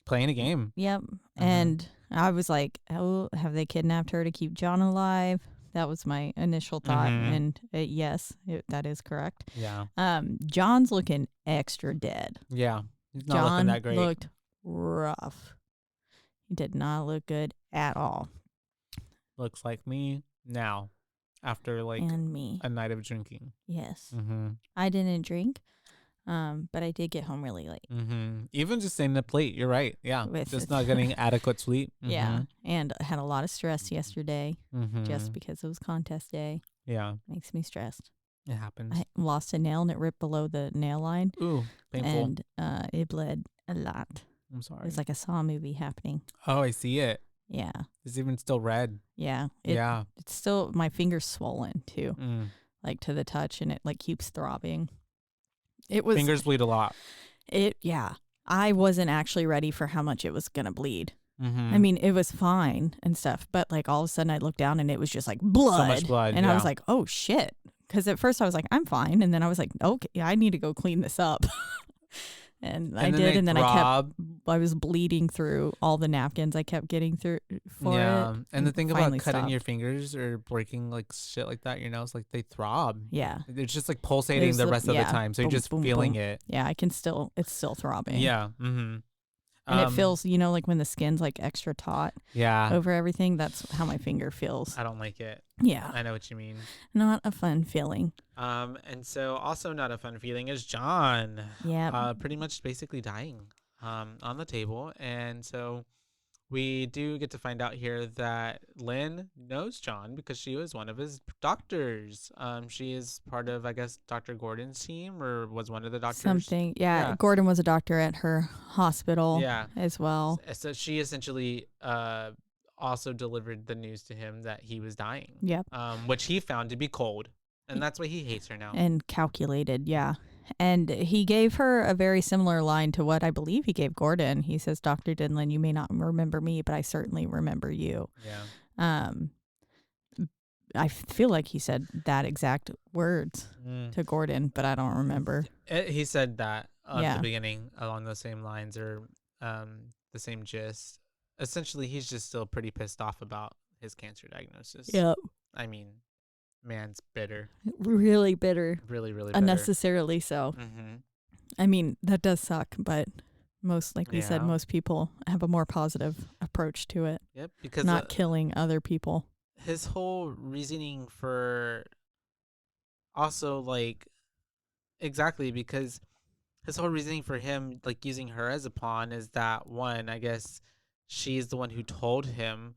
playing a game. Yep. And I was like, oh, have they kidnapped her to keep John alive? That was my initial thought. And yes, that is correct. Yeah. John's looking extra dead. Yeah. He's not looking that great. John looked rough. He did not look good at all. Looks like me now after like a night of drinking. Yes. I didn't drink. But I did get home really late. Even just staying up late, you're right. Yeah. Just not getting adequate sleep. Yeah. And I had a lot of stress yesterday just because it was contest day. Yeah. Makes me stressed. It happens. I lost a nail and it ripped below the nail line. Ooh, painful. And it bled a lot. I'm sorry. It's like a Saw movie happening. Oh, I see it. Yeah. It's even still red. Yeah. It's still, my finger's swollen too. Like to the touch, and it like keeps throbbing. It was fingers bleed a lot. I wasn't actually ready for how much it was gonna bleed. I mean, it was fine and stuff, but like all of a sudden I looked down and it was just like blood. So much blood. And I was like, oh shit. Because at first I was like, I'm fine. And then I was like, okay, I need to go clean this up. And I did, and then I was bleeding through all the napkins I kept getting through for it. And the thing about cutting your fingers or breaking like shit like that, your nails, like they throb. Yeah. It's just like pulsating the rest of the time. So you're just feeling it. Yeah, it's still throbbing. Yeah. And it feels, like when the skin's like extra taut over everything, that's how my finger feels. I don't like it. Yeah. I know what you mean. Not a fun feeling. And so also not a fun feeling is John. Yeah. Pretty much basically dying on the table. And so we do get to find out here that Lynn knows John because she was one of his doctors. She is part of, I guess, Dr. Gordon's team, or was one of the doctors. Something. Yeah. Gordon was a doctor at her hospital as well. So she essentially also delivered the news to him that he was dying. Yep. Which he found to be cold. And that's why he hates her now. And calculated, yeah. And he gave her a very similar line to what I believe he gave Gordon. He says, Dr. Dinlin, you may not remember me, but I certainly remember you. Yeah. I feel like he said that exact words to Gordon, but I don't remember. He said that at the beginning along those same lines, or the same gist. Essentially, he's just still pretty pissed off about his cancer diagnosis. Yep. I mean, man's bitter. Really bitter. Really, really bitter. Unnecessarily so. I mean, that does suck, but like we said, most people have a more positive approach to it. Yep, because not killing other people. His whole reasoning for also like exactly because his whole reasoning for him like using her as a pawn is that one, I guess she's the one who told him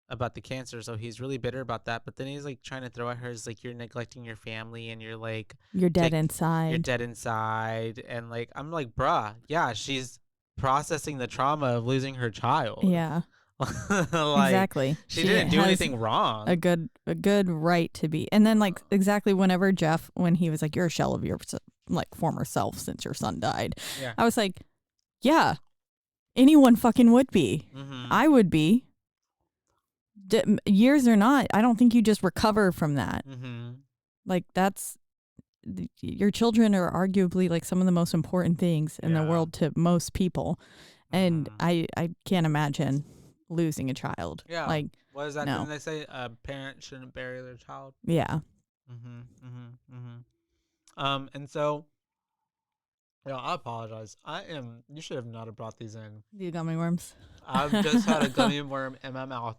about the cancer, so he's really bitter about that. But then he's like trying to throw at her is like, you're neglecting your family and you're like you're dead inside. You're dead inside. And like I'm like, bruh, yeah, she's processing the trauma of losing her child. Yeah. Like, exactly. She didn't do anything wrong. A good right to be. And then like exactly whenever Jeff, when he was like, you're a shell of your like former self since your son died. Yeah. I was like, yeah, anyone fucking would be. I would be. Years or not, I don't think you just recover from that. Like that's, your children are arguably like some of the most important things in the world to most people. And I can't imagine losing a child. Yeah. Like, what is that? No. Didn't they say a parent shouldn't bury their child? Yeah. And so, I apologize. You should have not have brought these in. The gummy worms. I've just had a gummy worm in my mouth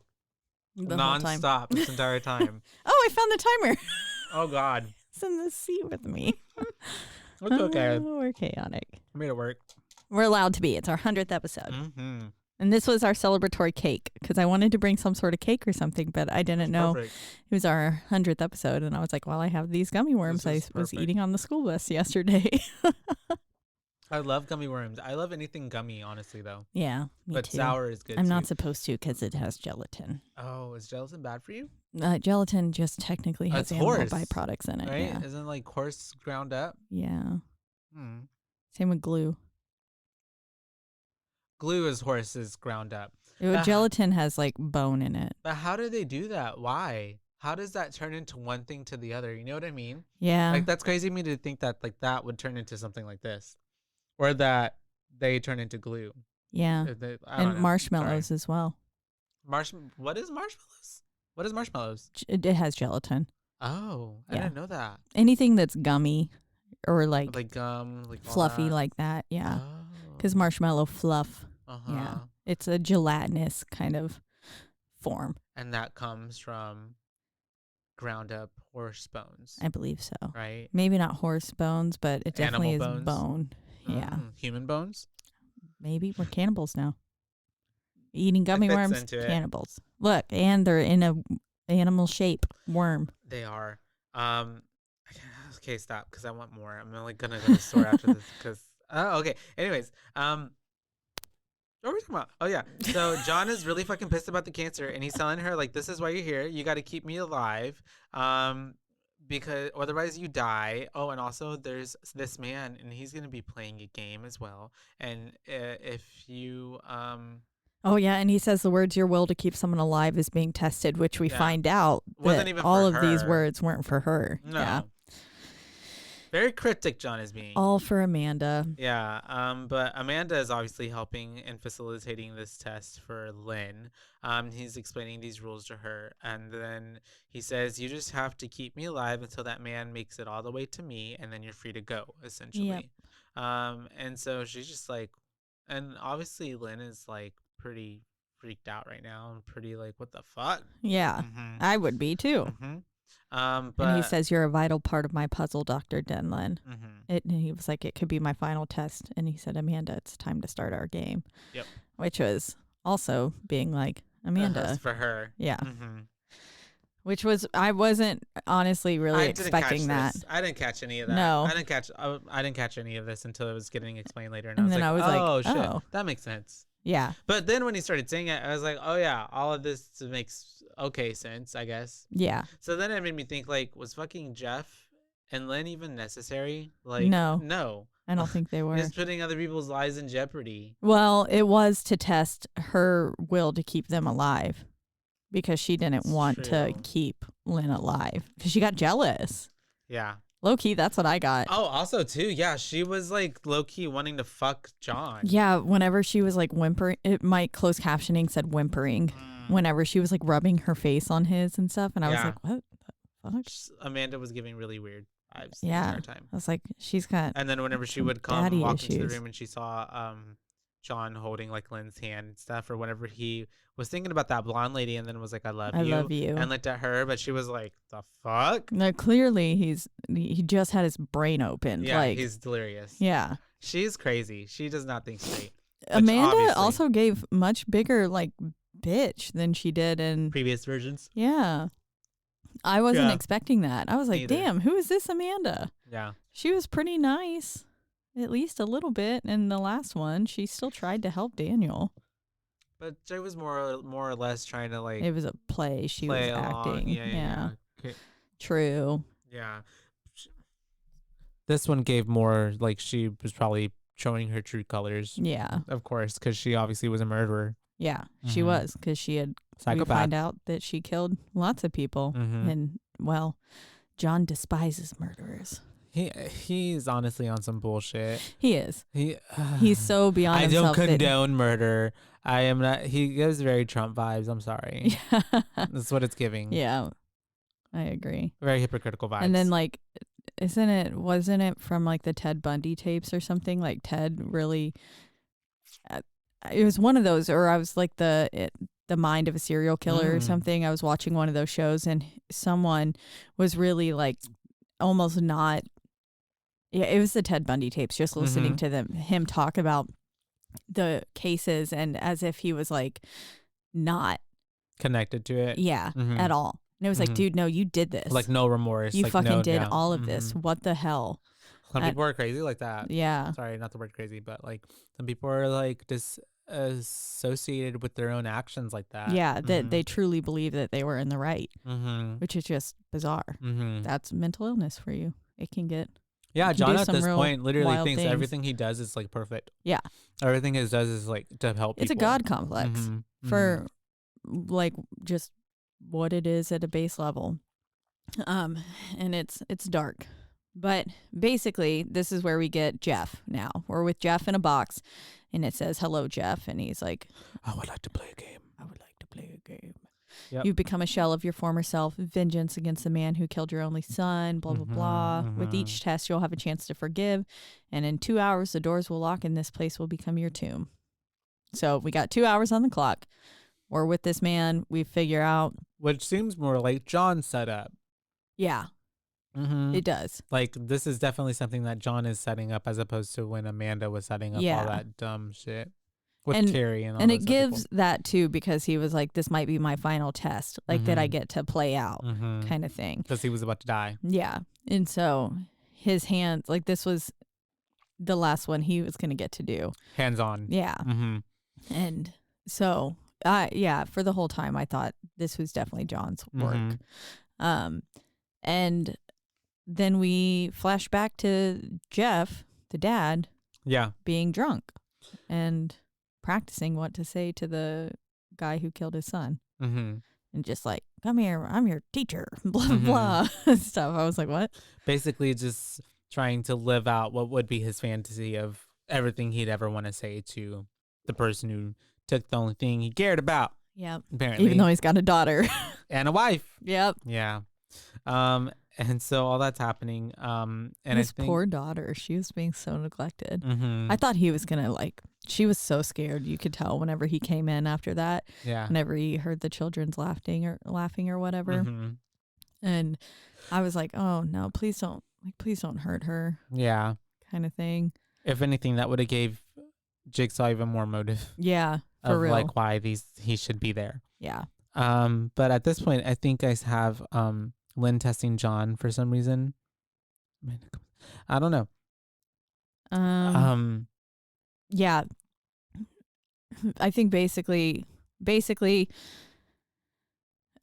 non-stop this entire time. Oh, I found the timer. Oh, God. It's in the seat with me. It's okay. We're chaotic. I made it work. We're allowed to be. It's our 100th episode. And this was our celebratory cake because I wanted to bring some sort of cake or something, but I didn't know it was our 100th episode. And I was like, well, I have these gummy worms I was eating on the school bus yesterday. I love gummy worms. I love anything gummy, honestly, though. Yeah, me but too. sour is good I'm too. not supposed to because it has gelatin. Oh, is gelatin bad for you? Gelatin just technically has animal byproducts in it. Right? Yeah. Isn't like horse ground up? Yeah. Hmm. Same with glue. Glue is horses ground up. Gelatin has like bone in it. But how do they do that? Why? How does that turn into one thing to the other? You know what I mean? Yeah. Like that's crazy to me to think that like that would turn into something like this, or that they turn into glue. Yeah. And marshmallows as well. What is marshmallows? What is marshmallows? It has gelatin. Oh, I didn't know that. Anything that's gummy or like gum, like fluffy like that. Yeah. Because marshmallow fluff. Yeah. It's a gelatinous kind of form. And that comes from ground up horse bones. I believe so. Right? Maybe not horse bones, but it definitely is bone. Yeah. Human bones? Maybe. We're cannibals now. Eating gummy worms, cannibals. Look, and they're in a animal shape worm. They are. Okay, stop, because I want more. I'm only gonna go to the store after this because okay. Anyways, what were we talking about? Oh yeah. So John is really fucking pissed about the cancer, and he's telling her like, "This is why you're here. You got to keep me alive, because otherwise you die." Oh, and also there's this man, and he's gonna be playing a game as well. And if you Oh yeah, and he says the words "your will to keep someone alive" is being tested, which we find out that all of these words weren't for her. No. Yeah. Very cryptic John is being. All for Amanda. Yeah, but Amanda is obviously helping and facilitating this test for Lynn. He's explaining these rules to her, and then he says, "You just have to keep me alive until that man makes it all the way to me, and then you're free to go," essentially. Yep. And so she's just like, and obviously Lynn is like pretty freaked out right now and pretty like, what the fuck? Yeah, I would be too. But, and he says, "You're a vital part of my puzzle, Dr. Denlin." He was like, "It could be my final test." And he said, "Amanda, it's time to start our game." Yep. Which was also being like, Amanda. For her. Yeah. Which was, I wasn't honestly really expecting that. I didn't catch any of that. No. I didn't catch any of this until it was getting explained later. And then I was like, oh, shit. That makes sense. Yeah. But then when he started saying it, I was like, oh yeah, all of this makes okay sense, I guess. Yeah. So then it made me think, like, was fucking Jeff and Lynn even necessary? Like, no. I don't think they were. Just putting other people's lives in jeopardy. Well, it was to test her will to keep them alive because she didn't want to keep Lynn alive because she got jealous. Yeah. Low key, that's what I got. Oh, also too, yeah, she was like low key wanting to fuck John. Yeah, whenever she was like whimpering, my closed captioning said whimpering. Whenever she was like rubbing her face on his and stuff, and I was like, what the fuck? Amanda was giving really weird vibes the entire time. I was like, she's got. And then whenever she would come walk into the room and she saw John holding like Lynn's hand and stuff, or whenever he was thinking about that blonde lady and then was like, I love you, and looked at her, but she was like, the fuck? No, clearly he just had his brain open. Yeah, like, he's delirious. Yeah. She's crazy. She does not think straight. Amanda also gave much bigger like bitch than she did in previous versions. Yeah. I wasn't expecting that. I was like, damn, who is this Amanda? Yeah. She was pretty nice. At least a little bit. In the last one, she still tried to help Daniel. But Jay was more or less trying to like. It was a play. She was acting. Yeah. Okay. True. Yeah. This one gave more like she was probably showing her true colors. Yeah. Of course, because she obviously was a murderer. Yeah, she was, because she had. Psychopath. We find out that she killed lots of people, and well, John despises murderers. He's honestly on some bullshit. He is. He's so beyond himself. I don't condone murder. I am not. He gives very Trump vibes. I'm sorry. That's what it's giving. Yeah, I agree. Very hypocritical vibes. And then like, wasn't it from like the Ted Bundy tapes or something? Like Ted really. It was one of those, or I was like the mind of a serial killer or something. I was watching one of those shows, and someone was really like almost not. Yeah, it was the Ted Bundy tapes. Just listening to him talk about the cases, and as if he was like not connected to it. Yeah, at all. And it was like, dude, no, you did this. Like no remorse. You like fucking did all of this. What the hell? Some people are crazy like that. Yeah. Sorry, not the word crazy, but like some people are like just associated with their own actions like that. Yeah, that they truly believe that they were in the right, which is just bizarre. That's mental illness for you. It can get. Yeah, John at this point literally thinks everything he does is like perfect. Yeah. Everything he does is like to help people. It's a God complex for like just what it is at a base level. And it's dark. But basically, this is where we get Jeff now. We're with Jeff in a box, and it says, "Hello, Jeff." And he's like, "I would like to play a game. I would like to play a game." Yep. You've become a shell of your former self. Vengeance against the man who killed your only son, blah, blah, blah. With each test, you'll have a chance to forgive. And in 2 hours, the doors will lock, and this place will become your tomb. So we got 2 hours on the clock. We're with this man. We figure out. Which seems more like John's setup. Yeah. It does. Like, this is definitely something that John is setting up as opposed to when Amanda was setting up all that dumb shit with Terry and all that. And it gives that, too, because he was like, this might be my final test, like that I get to play out kind of thing. Because he was about to die. Yeah. And so his hands, like this was the last one he was going to get to do. Hands on. Yeah. And so, for the whole time, I thought this was definitely John's work. And then we flash back to Jeff, the dad, being drunk and practicing what to say to the guy who killed his son. And just like, come here, I'm your teacher, blah, blah, stuff. I was like, what? Basically just trying to live out what would be his fantasy of everything he'd ever want to say to the person who took the only thing he cared about. Yep. Apparently. Even though he's got a daughter. And a wife. Yep. Yeah. And so all that's happening. And his poor daughter, she was being so neglected. I thought he was gonna she was so scared. You could tell whenever he came in after that. Yeah. Whenever he heard the children's laughing or whatever. And I was like, oh no, please don't hurt her. Yeah. Kind of thing. If anything, that would have gave Jigsaw even more motive. Yeah. For real. Like why he should be there. Yeah. But at this point, I think I have Lynn testing John for some reason. I don't know. Yeah. I think basically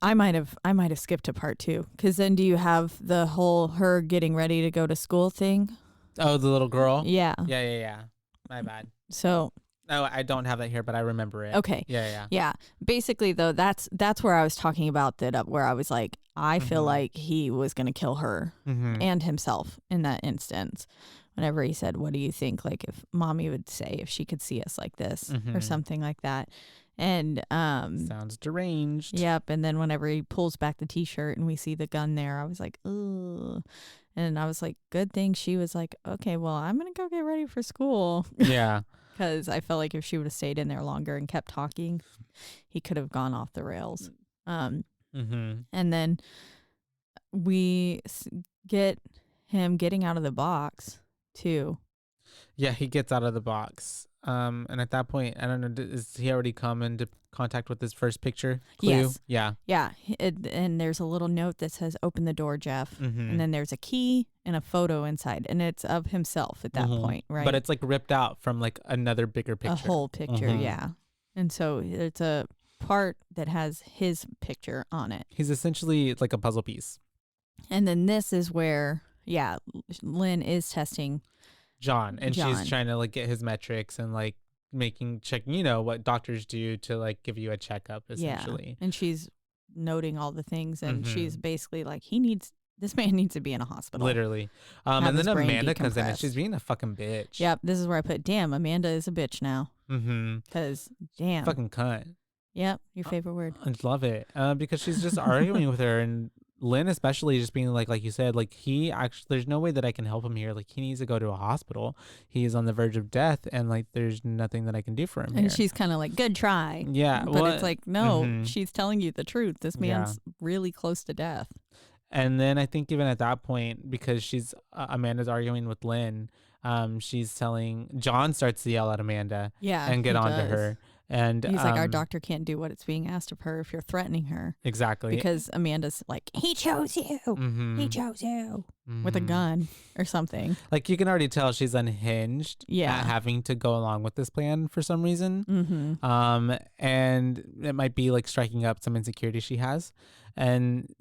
I might have skipped to part 2 because then do you have the whole her getting ready to go to school thing? Oh, the little girl? Yeah. Yeah. My bad. So oh, I don't have that here, but I remember it. Okay. Yeah. Basically, though, that's where I was talking about that, where I was like, I feel like he was going to kill her and himself in that instance. Whenever he said, what do you think? Like if mommy would say if she could see us like this or something like that. And sounds deranged. Yep. And then whenever he pulls back the T-shirt and we see the gun there, I was like, ugh. And I was like, good thing she was like, okay, well, I'm going to go get ready for school. Yeah. Because I felt like if she would have stayed in there longer and kept talking, he could have gone off the rails. And then we get him getting out of the box, too. Yeah, he gets out of the box. And at that point, I don't know, is he already come into contact with his first picture clue? Yes. Yeah. And there's a little note that says, open the door, Jeff. And then there's a key and a photo inside. And it's of himself at that point, right? But it's like ripped out from like another bigger picture. A whole picture, yeah. And so it's a part that has his picture on it. He's essentially like a puzzle piece. And then this is where, Lynn is testing John, and she's trying to like get his metrics and like checking, what doctors do to like give you a checkup essentially. Yeah. And she's noting all the things and she's basically like, this man needs to be in a hospital. Literally. And then Amanda comes in and she's being a fucking bitch. Yep. This is where I put, damn, Amanda is a bitch now. Because damn. Fucking cunt. Yep. Your favorite word. I love it. Because she's just arguing with her, and Lynn especially just being like you said, like there's no way that I can help him here. Like he needs to go to a hospital. He's on the verge of death, and like there's nothing that I can do for him. And she's kind of like, good try. Yeah. But it's like, no, she's telling you the truth. This man's really close to death. And then I think even at that point, because she's Amanda's arguing with Lynn, she's telling John starts to yell at Amanda and get on to her. And he's like, our doctor can't do what it's being asked of her if you're threatening her. Exactly. Because Amanda's like, he chose you. He chose you. With a gun or something. Like, you can already tell she's unhinged at having to go along with this plan for some reason. And it might be like striking up some insecurity she has. And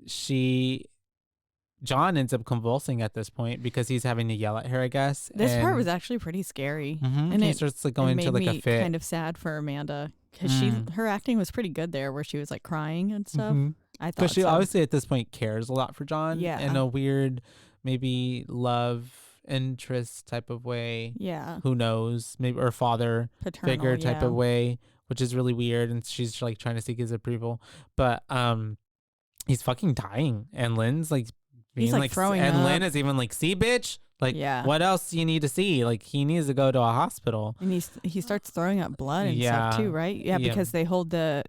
John ends up convulsing at this point because he's having to yell at her, I guess. This part was actually pretty scary. And he starts like going into like a fit. Kind of sad for Amanda because her acting was pretty good there, where she was like crying and stuff. I thought because she obviously at this point cares a lot for John. In a weird, maybe love interest type of way. Yeah. Who knows? Maybe or father figure type of way, which is really weird. And she's like trying to seek his approval, but he's fucking dying, and Lynn's like. He's like throwing and up. Lynn is even like, see, bitch, like, what else do you need to see? Like, he needs to go to a hospital. And he starts throwing up blood and stuff too, right? Yeah, because they hold the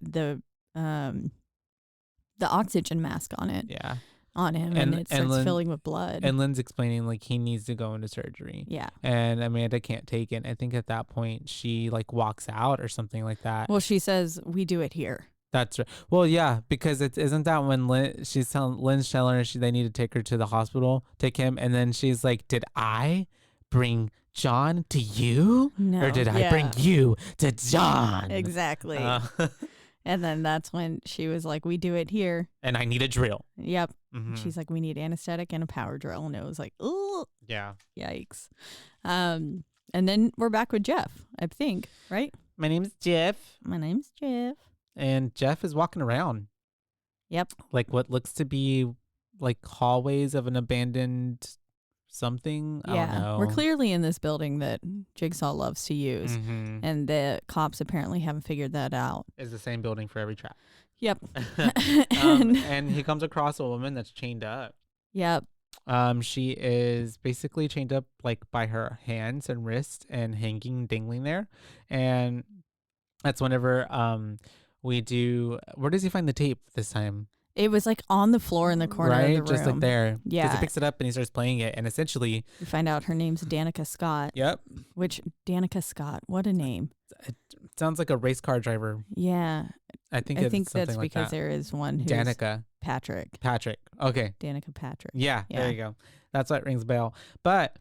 oxygen mask on it. Yeah. On him, and it starts filling with blood. And Lynn's explaining like he needs to go into surgery. Yeah. And Amanda can't take it. I think at that point she like walks out or something like that. Well, she says, we do it here. That's right. Well, yeah, because isn't that when Lynn's telling her they need to take her to the hospital, take him, and then she's like, "Did I bring John to you, or did I bring you to John?" Exactly. And then that's when she was like, "We do it here." And I need a drill. Yep. She's like, "We need anesthetic and a power drill," and it was like, "Oh, yeah, yikes." And then we're back with Jeff, I think, right? My name's Jeff. My name's Jeff. And Jeff is walking around. Yep. Like what looks to be like hallways of an abandoned something. I don't know. We're clearly in this building that Jigsaw loves to use. And the cops apparently haven't figured that out. It's the same building for every trap. Yep. And he comes across a woman that's chained up. Yep. She is basically chained up like by her hands and wrists and dangling there. And that's whenever where does he find the tape this time? It was like on the floor in the corner of the room. Just like there. Yeah. Because he picks it up and he starts playing it. And essentially... You find out her name's Danica Scott. Yep. Which, Danica Scott, what a name. It sounds like a race car driver. Yeah. I think that's like because there is one who's... Danica. Patrick. Okay. Danica Patrick. Yeah, there you go. That's what rings a bell. But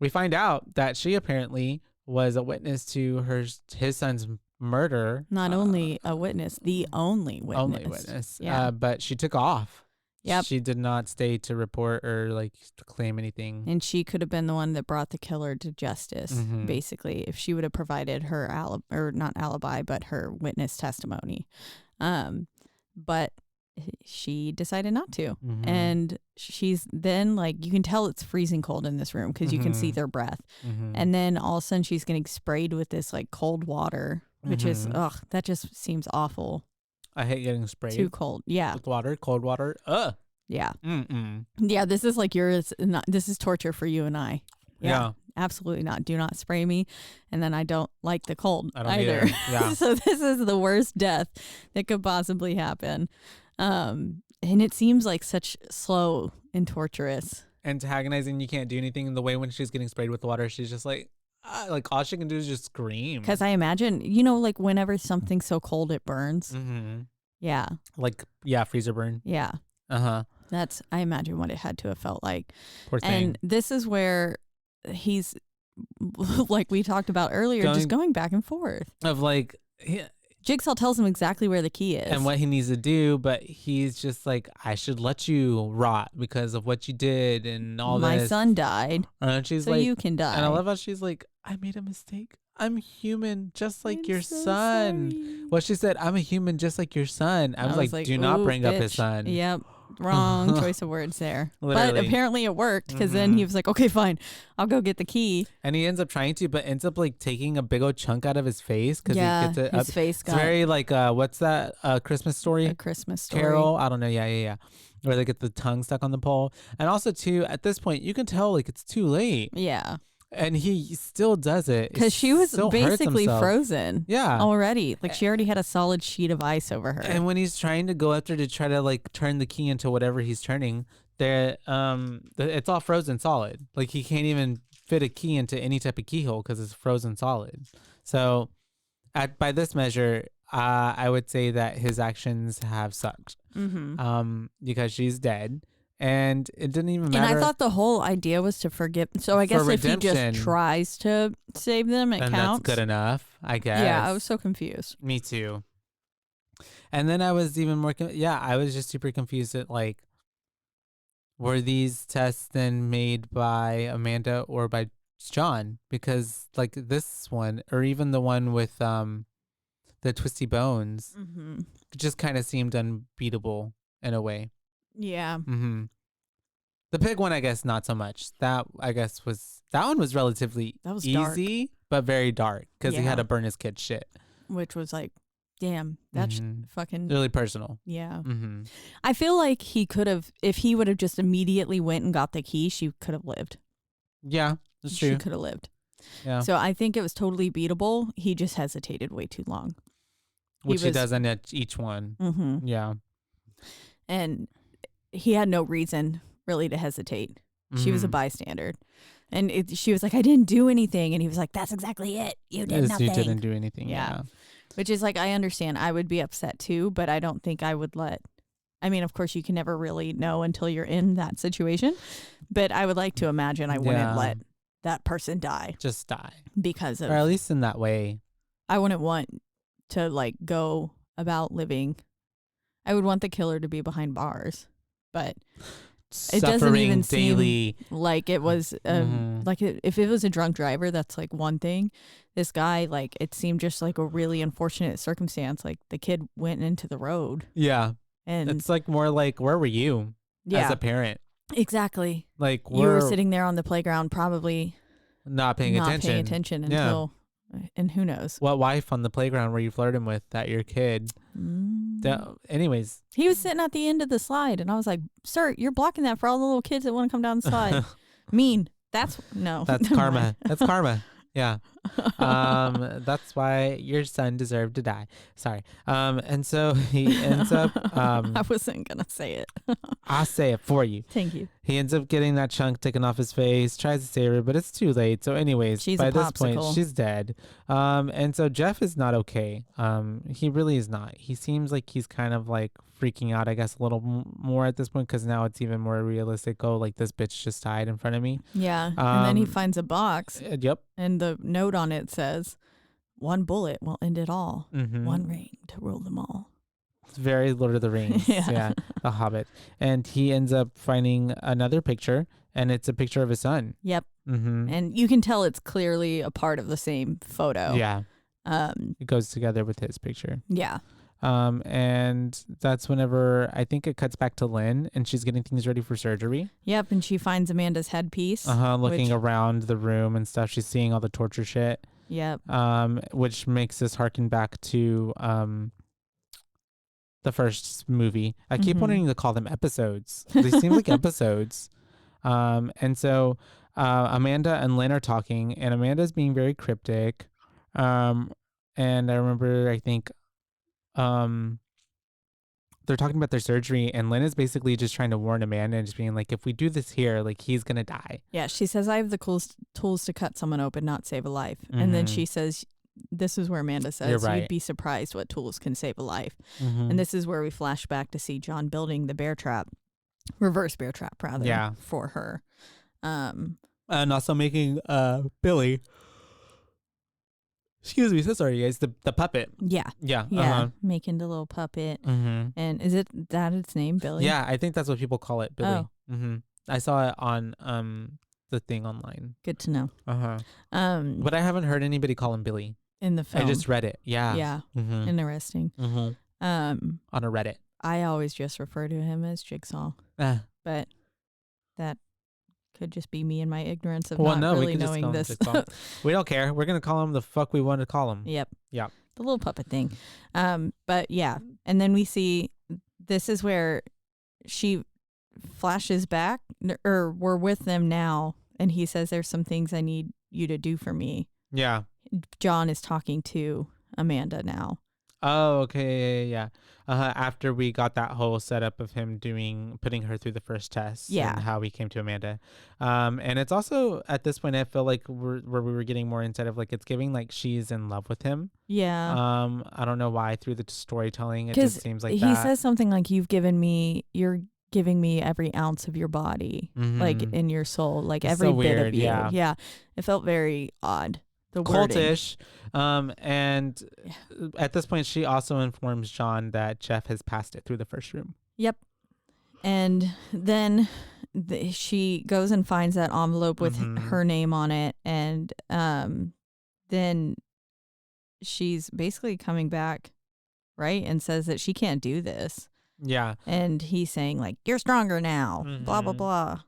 we find out that she apparently was a witness to his son's murder. Not only a witness, the only witness. Yeah. But she took off. Yep. She did not stay to report or like to claim anything. And she could have been the one that brought the killer to justice, basically, if she would have provided her not alibi, but her witness testimony. But she decided not to. And she's then like, you can tell it's freezing cold in this room because you can see their breath. And then all of a sudden she's getting sprayed with this like cold water. Which is, that just seems awful. I hate getting sprayed. Too cold. Yeah. With water, cold water. Ugh. Yeah. Yeah, this is like this is torture for you and I. Yeah. Absolutely not. Do not spray me. And then I don't like the cold I don't either. Yeah. So this is the worst death that could possibly happen. And it seems like such slow and torturous. Antagonizing. You can't do anything. In the way when she's getting sprayed with water, she's just like all she can do is just scream. Because I imagine, like whenever something's so cold it burns. Yeah. Like, freezer burn. Yeah. That's, I imagine what it had to have felt like. Poor thing. And this is where he's, like we talked about earlier, just going back and forth. Of like... Jigsaw tells him exactly where the key is. And what he needs to do, but he's just like, I should let you rot because of what you did and all this. My son died, and she's so like, you can die. And I love how she's like, I made a mistake. I'm human just like your son. Sorry. Well, she said, I'm a human just like your son. I was like, do not bring up his son. Yep. Wrong choice of words there. Literally. But apparently it worked because then he was like, okay, fine. I'll go get the key. And he ends up trying to, but ends up like taking a big old chunk out of his face. Cause yeah, he gets it his up. face got... It's very like, what's that? Christmas Story? A Christmas Story. Carol? I don't know. Yeah. Where they get the tongue stuck on the pole. And also too, at this point, you can tell like it's too late. Yeah. And he still does it. Because she was basically frozen. Yeah. Already. Like she already had a solid sheet of ice over her. And when he's trying to go up there to try to like turn the key into whatever he's turning, it's all frozen solid. Like he can't even fit a key into any type of keyhole because it's frozen solid. So by this measure, I would say that his actions have sucked. Because she's dead. And it didn't even matter. And I thought the whole idea was to forgive. So I guess if he just tries to save them, it counts. That's good enough, I guess. Yeah, I was so confused. Me too. And then I was even more, I was just super confused at like, were these tests then made by Amanda or by John? Because like this one, or even the one with the twisty bones, just kind of seemed unbeatable in a way. Yeah. The pig one, I guess, not so much. That one was relatively easy, dark. But very dark because he had to burn his kid's shit. Which was like, damn, that's fucking really personal. Yeah. I feel like he could have, if he would have just immediately went and got the key, she could have lived. Yeah, that's true. She could have lived. Yeah. So I think it was totally beatable. He just hesitated way too long. Which he does on each one. Yeah. And he had no reason really to hesitate. She was a bystander. And she was like, I didn't do anything. And he was like, that's exactly it. You did nothing. You didn't do anything. Yeah. Which is like, I understand. I would be upset too, but I don't think I would of course you can never really know until you're in that situation. But I would like to imagine I wouldn't let that person die. Just die. Because of. Or at least in that way. I wouldn't want to like go about living. I would want the killer to be behind bars. But it doesn't even daily. Seem like it was if it was a drunk driver, that's like one thing. This guy, like, it seemed just like a really unfortunate circumstance. Like the kid went into the road. Yeah. And it's like more like, where were you as a parent? Exactly. Like you were sitting there on the playground, probably not paying attention until, and who knows? What wife on the playground were you flirting with that your kid? Anyways. He was sitting at the end of the slide and I was like, sir, you're blocking that for all the little kids that want to come down the slide. That's karma. That's karma. Yeah. That's why your son deserved to die. Sorry. And so he ends up I wasn't gonna say it. I'll say it for you. Thank you. He ends up getting that chunk taken off his face, tries to save her, but it's too late. So anyways, by this point she's dead. And so Jeff is not okay. He really is not. He seems like he's kind of like freaking out, I guess, a little more at this point because now it's even more realistic. Oh, like this bitch just died in front of me. Yeah. And then he finds a box. Yep. And the note on it says, "One bullet will end it all. One ring to rule them all." It's very Lord of the Rings. Yeah. The Hobbit. And he ends up finding another picture, and it's a picture of his son. Yep. And you can tell it's clearly a part of the same photo. Yeah. It goes together with his picture. Yeah. And that's whenever I think it cuts back to Lynn and she's getting things ready for surgery. Yep. And she finds Amanda's headpiece. Looking around the room and stuff. She's seeing all the torture shit. Yep. Which makes us harken back to the first movie. I keep wanting to call them episodes. They seem like episodes. And so Amanda and Lynn are talking and Amanda's being very cryptic. And I remember, I think, they're talking about their surgery and Lynn is basically just trying to warn Amanda and just being like, if we do this here, like he's gonna die. Yeah, she says, I have the tools to cut someone open, not save a life. And then she says, this is where Amanda says, you'd be surprised what tools can save a life. And this is where we flash back to see John building the reverse bear trap rather, for her. And also making Billy, excuse me, so sorry guys, the puppet. Yeah. Making the little puppet. And is that its name, Billy? Yeah, I think that's what people call it, Billy. I saw it on the thing online. Good to know. But I haven't heard anybody call him Billy in the film. I just read it. Interesting. On a Reddit. I always just refer to him as Jigsaw, but that could just be me and my ignorance of really knowing this. We don't care. We're gonna call him the fuck we want to call him. Yep. The little puppet thing. But yeah, and then we see this is where she flashes back, or we're with them now, and he says, "There's some things I need you to do for me." Yeah. John is talking to Amanda now. Oh, okay, yeah. After we got that whole setup of him putting her through the first test and Yeah. how we came to Amanda. And it's also at this point I feel like where we were getting more insight of like it's giving like she's in love with him. Yeah. I don't know why through the storytelling it Because just seems like he that. says something like, you're giving me every ounce of your body, like in your soul, like It's every so bit weird, of you. yeah. Yeah. It felt very odd. The wording. Cultish. And at this point she also informs John that Jeff has passed it through the first room. Yep. And then she goes and finds that envelope with her name on it. And then she's basically coming back, right? And says that she can't do this. Yeah. And he's saying, like, you're stronger now, blah, blah, blah.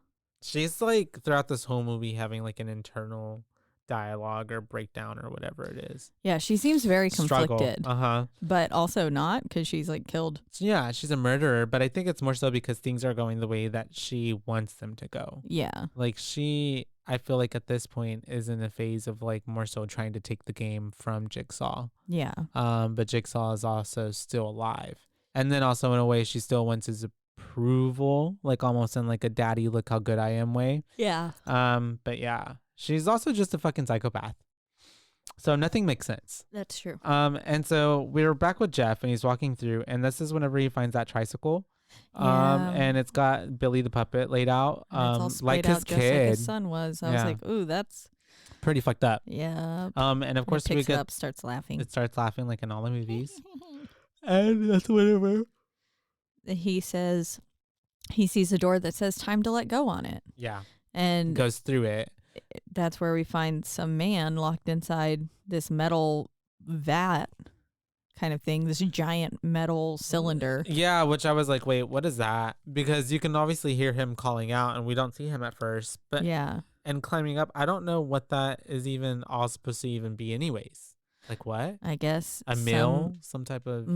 She's like, throughout this whole movie, having like an internal dialogue or breakdown or whatever it is. Yeah, she seems very conflicted. Struggle. But also not, because she's like killed. Yeah, she's a murderer, but I think it's more so because things are going the way that she wants them to go. Yeah. Like I feel like at this point is in a phase of like more so trying to take the game from Jigsaw. Yeah. But Jigsaw is also still alive. And then also in a way she still wants his approval, like almost in like a daddy look how good I am way. Yeah. But yeah, she's also just a fucking psychopath. So nothing makes sense. That's true. And so we're back with Jeff and he's walking through and this is whenever he finds that tricycle. And it's got Billy the puppet laid out. Like his kid. Just like his son was. I was like, ooh, that's pretty fucked up. Yeah. And of course it up, starts laughing. It starts laughing like in all the movies. And that's whatever. He says he sees a door that says time to let go on it. Yeah. And goes through it. That's where we find some man locked inside this metal vat kind of thing, this giant metal cylinder. Yeah, which I was like, wait, what is that? Because you can obviously hear him calling out and we don't see him at first. But yeah. And climbing up, I don't know what that is even all supposed to even be anyways. Like what? I guess a mill, some type of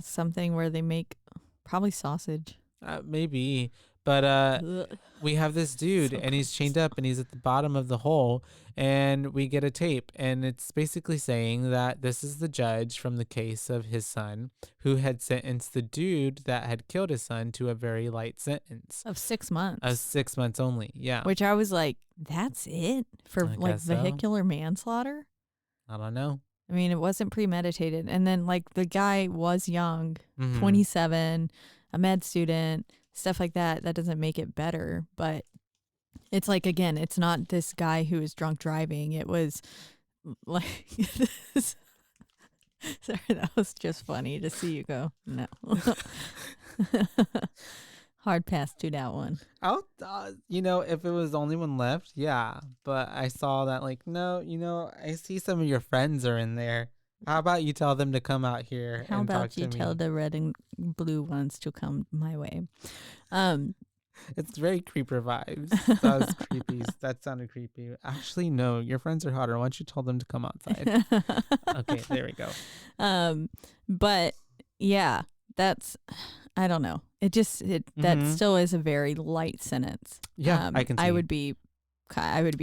something where they make probably sausage. Maybe. But we have this dude and he's chained up and he's at the bottom of the hole and we get a tape and it's basically saying that this is the judge from the case of his son who had sentenced the dude that had killed his son to a very light sentence of 6 months. Of 6 months only. Yeah. Which I was like, that's it for like vehicular manslaughter? I don't know. I mean, it wasn't premeditated. And then like the guy was young, 27, a med student, stuff like that. That doesn't make it better. But it's like, again, it's not this guy who is drunk driving. It was like, sorry, that was just funny to see you go, no. Hard pass to that one. If it was the only one left, yeah. But I saw that like, no, I see some of your friends are in there. How about you tell them to come out here and talk to me? How about you tell the red and blue ones to come my way? It's very creeper vibes. That was creepy. That sounded creepy. Actually, no, your friends are hotter. Why don't you tell them to come outside? Okay, there we go. But yeah, that's, I don't know. That still is a very light sentence. Yeah, I can see. I would be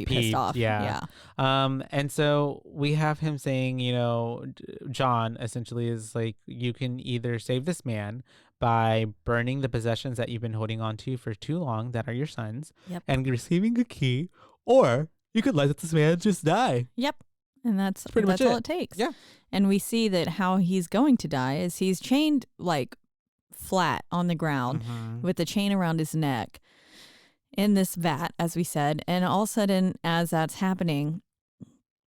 pissed off. Yeah. And so we have him saying, John essentially is like, you can either save this man by burning the possessions that you've been holding on to for too long that are your sons and receiving a key, or you could let this man just die. Yep. And that's all it takes. Yeah. And we see that how he's going to die is he's chained like flat on the ground with the chain around his neck in this vat, as we said. And all of a sudden, as that's happening,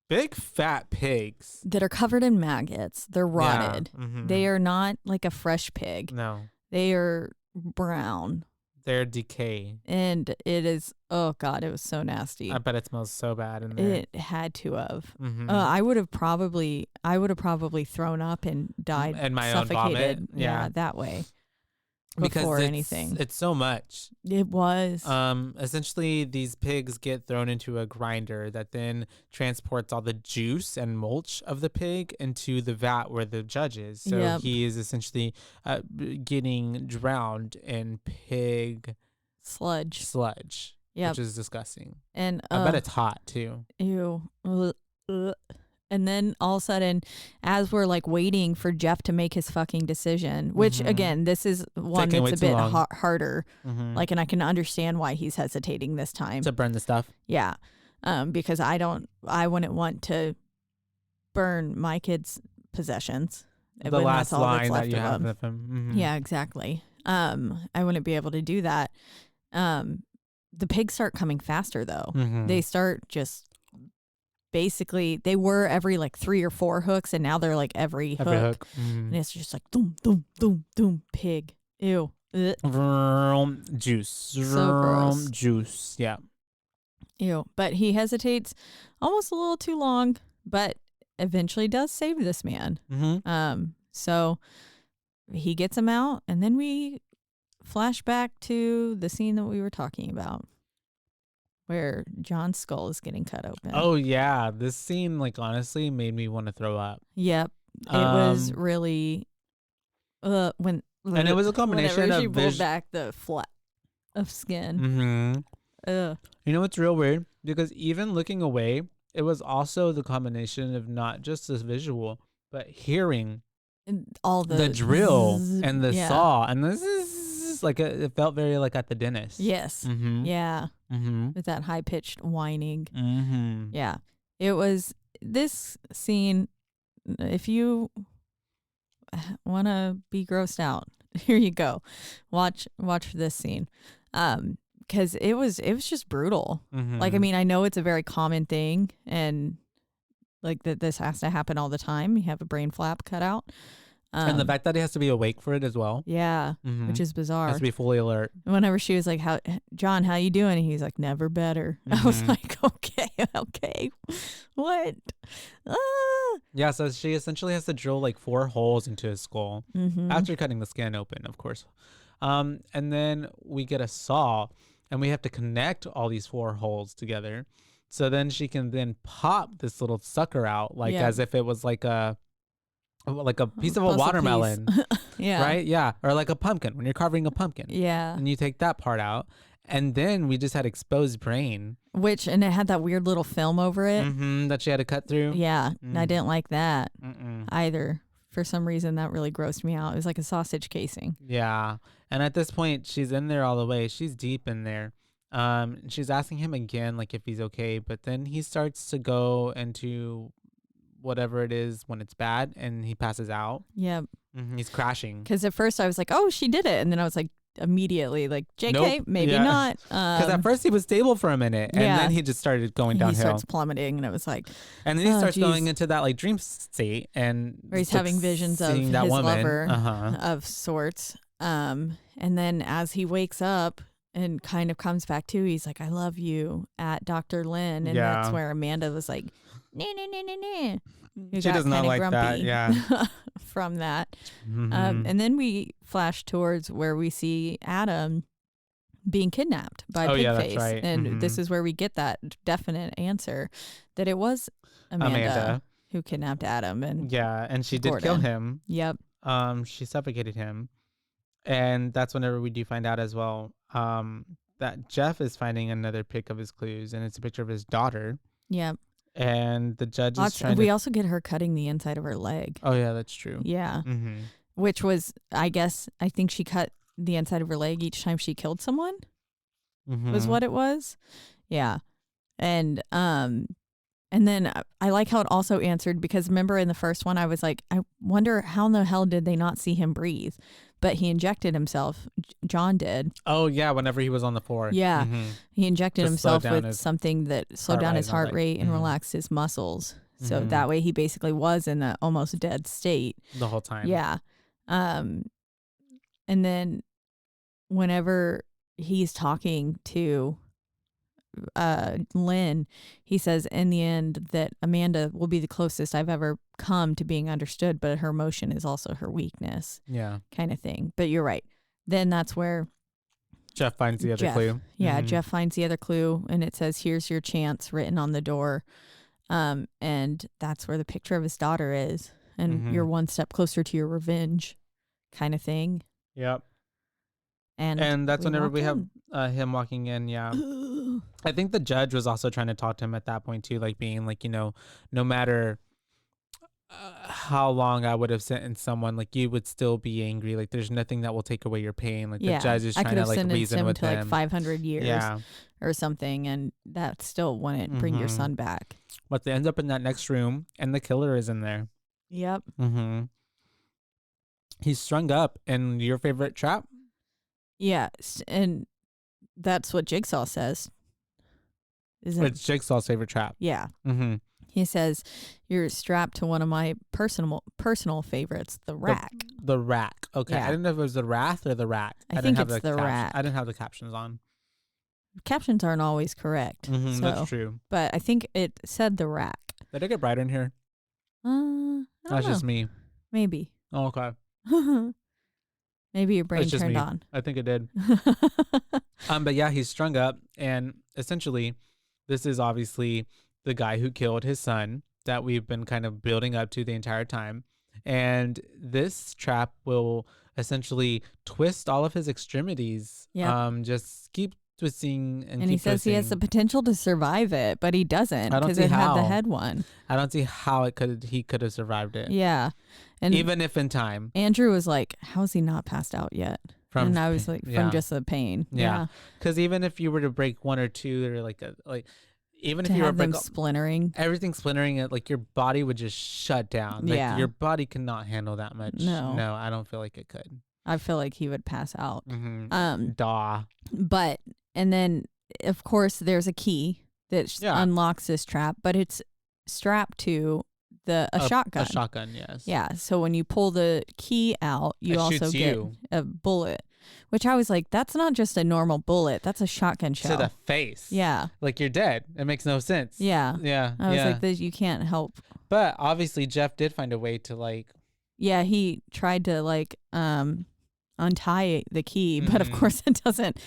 big fat pigs that are covered in maggots, they're rotted. Yeah. They are not like a fresh pig. No. They are brown. They're decay. And it is, oh God, it was so nasty. I bet it smells so bad in there. It had to have. I would have probably thrown up and died and my suffocated. Own vomit. Yeah, that way. Because anything. It's so much. It was. Essentially, these pigs get thrown into a grinder that then transports all the juice and mulch of the pig into the vat where the judge is. So he is essentially getting drowned in pig sludge. Which is disgusting. And I bet it's hot too. Ew. And then all of a sudden, as we're like waiting for Jeff to make his fucking decision, which again, this is one that's a bit harder. Like, and I can understand why he's hesitating this time. To burn the stuff? Yeah. Because I wouldn't want to burn my kids' possessions. The last line that you have of him. Yeah, exactly. I wouldn't be able to do that. The pigs start coming faster though. They start just basically, they were every like 3 or 4 hooks, and now they're like every hook. And it's just like doom, doom, doom, doom, pig. Ew. Juice. So gross. Juice. Yeah. Ew. But he hesitates almost a little too long, but eventually does save this man. So he gets him out, and then we flash back to the scene that we were talking about, where John's skull is getting cut open. Oh yeah, this scene, like, honestly made me want to throw up. Yep, it was really and it was a combination of she pulled back the flap of skin. You know what's real weird? Because even looking away, it was also the combination of not just the visual, but hearing all the drill and the saw, and this is like it felt very like at the dentist. Yes. Yeah. With that high pitched whining. Yeah. It was this scene. If you want to be grossed out, here you go. Watch this scene. Because it was just brutal. Like, I mean, I know it's a very common thing, and like that this has to happen all the time. You have a brain flap cut out. And the fact that he has to be awake for it as well. Yeah, which is bizarre. Has to be fully alert. Whenever she was like, John, how you doing? And he's like, never better. I was like, okay. What? Yeah, so she essentially has to drill like 4 holes into his skull after cutting the skin open, of course. And then we get a saw, and we have to connect all these 4 holes together. So then she can then pop this little sucker out, like as if it was like a piece of a watermelon. Yeah. Right? Yeah. Or like a pumpkin, when you're carving a pumpkin. Yeah. And you take that part out. And then we just had exposed brain. And it had that weird little film over it. That she had to cut through. Yeah. I didn't like that either. For some reason, that really grossed me out. It was like a sausage casing. Yeah. And at this point, she's in there all the way. She's deep in there. She's asking him again, like, if he's okay. But then he starts to go into whatever it is when it's bad, and he passes out. Yep. He's crashing. Because at first I was like, oh, she did it. And then I was like, immediately, like, JK, nope. Maybe not. Because at first he was stable for a minute, and then he just started going downhill. He starts plummeting, and it was like, and then he starts going into that like dream state, and where he's having visions of his lover of sorts. And then as he wakes up and kind of comes back to, he's like, I love you at Dr. Lynn. And that's where Amanda was like, nah. She does not like that. Yeah. From that. And then we flash towards where we see Adam being kidnapped by Pigface. That's right. And this is where we get that definite answer that it was Amanda who kidnapped Adam. And she did kill him. Yep. She suffocated him. And that's whenever we do find out as well that Jeff is finding another pic of his clues, and it's a picture of his daughter. Yep. And the judge is trying we also get her cutting the inside of her leg. Oh, yeah, that's true. Yeah. Which was, I think she cut the inside of her leg each time she killed someone was what it was. Yeah. And then I like how it also answered, because remember in the first one, I was like, I wonder how in the hell did they not see him breathe? But he injected himself. John did. Oh, yeah. Whenever he was on the floor. Yeah. He injected himself with something that slowed down his heart rate and relaxed his muscles. So that way he basically was in an almost dead state. The whole time. Yeah. And then whenever he's talking to Lynn, he says in the end that Amanda will be the closest I've ever come to being understood, but her emotion is also her weakness. Yeah. Kind of thing. But you're right. Then that's where Jeff finds the other clue. Yeah, Jeff finds the other clue, and it says, here's your chance, written on the door. And that's where the picture of his daughter is. And you're one step closer to your revenge kind of thing. Yep. And that's whenever we have him walking in. Yeah. I think the judge was also trying to talk to him at that point too, like being like, no matter how long I would have sentenced someone. Like, you would still be angry. Like, there's nothing that will take away your pain. Like, the judge is I trying could to have like sentenced reason him with to like them. 500 years Yeah. or something, and that still wouldn't bring your son back. But they end up in that next room, and the killer is in there. Yep. He's strung up in your favorite trap. Yeah, and that's what Jigsaw says. It's Jigsaw's favorite trap. Yeah. He says, "You're strapped to one of my personal favorites, the rack." The rack. Okay. Yeah. I didn't know if it was the wrath or the rack. I think it's the rack. I didn't have the captions on. Captions aren't always correct. So, that's true. But I think it said the rack. Did it get brighter in here? That's just me. Maybe. Oh, okay. Maybe your brain turned on. I think it did. But yeah, he's strung up, and essentially, this is obviously the guy who killed his son that we've been kind of building up to the entire time. And this trap will essentially twist all of his extremities. Yep. Just keep twisting and he says twisting. He has the potential to survive it, but he doesn't because it had the head one. I don't see how he could have survived it. Yeah. And even if in time. Andrew was like, how's he not passed out yet? And I was like, from just the pain. Yeah. Because even if you were to break one or two, they're even if you were them splintering, everything splintering, like your body would just shut down. Like your body cannot handle that much. No, I don't feel like it could. I feel like he would pass out. But and then of course there's a key that unlocks this trap, but it's strapped to a shotgun. A shotgun, yes. Yeah. So when you pull the key out, you also get a bullet. Which I was like, that's not just a normal bullet. That's a shotgun shell. To the face. Yeah. Like, you're dead. It makes no sense. Yeah. Yeah. I was like, you can't help. But obviously, Jeff did find a way to like. Yeah, he tried to like untie the key, but of course it doesn't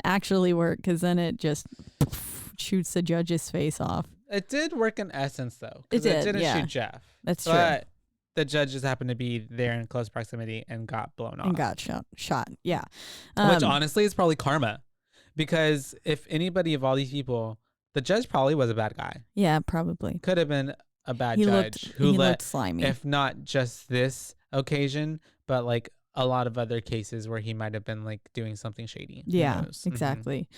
actually work because then it just shoots the judge's face off. It did work in essence, though. It did. It didn't shoot Jeff. That's true. But the judge just happened to be there in close proximity and got blown off. And got shot. Yeah. Which honestly is probably karma. Because if anybody of all these people, the judge probably was a bad guy. Yeah, probably. Could have been a bad judge who looked slimy. If not just this occasion, but like a lot of other cases where he might have been like doing something shady. Yeah, exactly.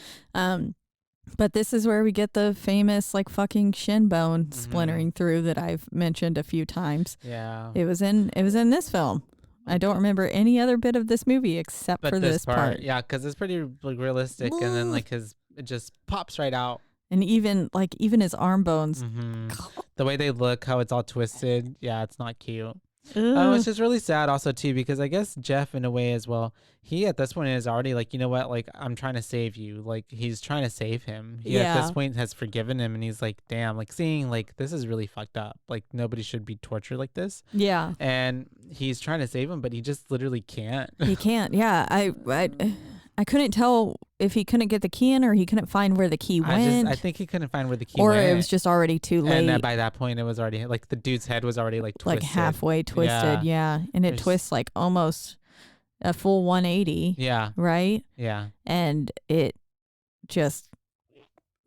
But this is where we get the famous like fucking shin bone splintering through that I've mentioned a few times. Yeah. It was in this film. I don't remember any other bit of this movie except for this part. Yeah, because it's pretty like realistic, and then like it just pops right out. And even his arm bones. The way they look, how it's all twisted. Yeah, it's not cute. It's just really sad also too, because I guess Jeff in a way as well, he at this point is already like, you know what, like I'm trying to save you. Like he's trying to save him. He at this point has forgiven him, and he's like, damn, like seeing like this is really fucked up. Like nobody should be tortured like this. Yeah. And he's trying to save him, but he just literally can't. He can't. Yeah. I couldn't tell if he couldn't get the key in or he couldn't find where the key went. I think he couldn't find where the key went. Or it was just already too late. And by that point, it was already, like, the dude's head was already, like, twisted. Like, halfway twisted, yeah. And it twists, like, almost a full 180. Yeah. Right? Yeah. And it just...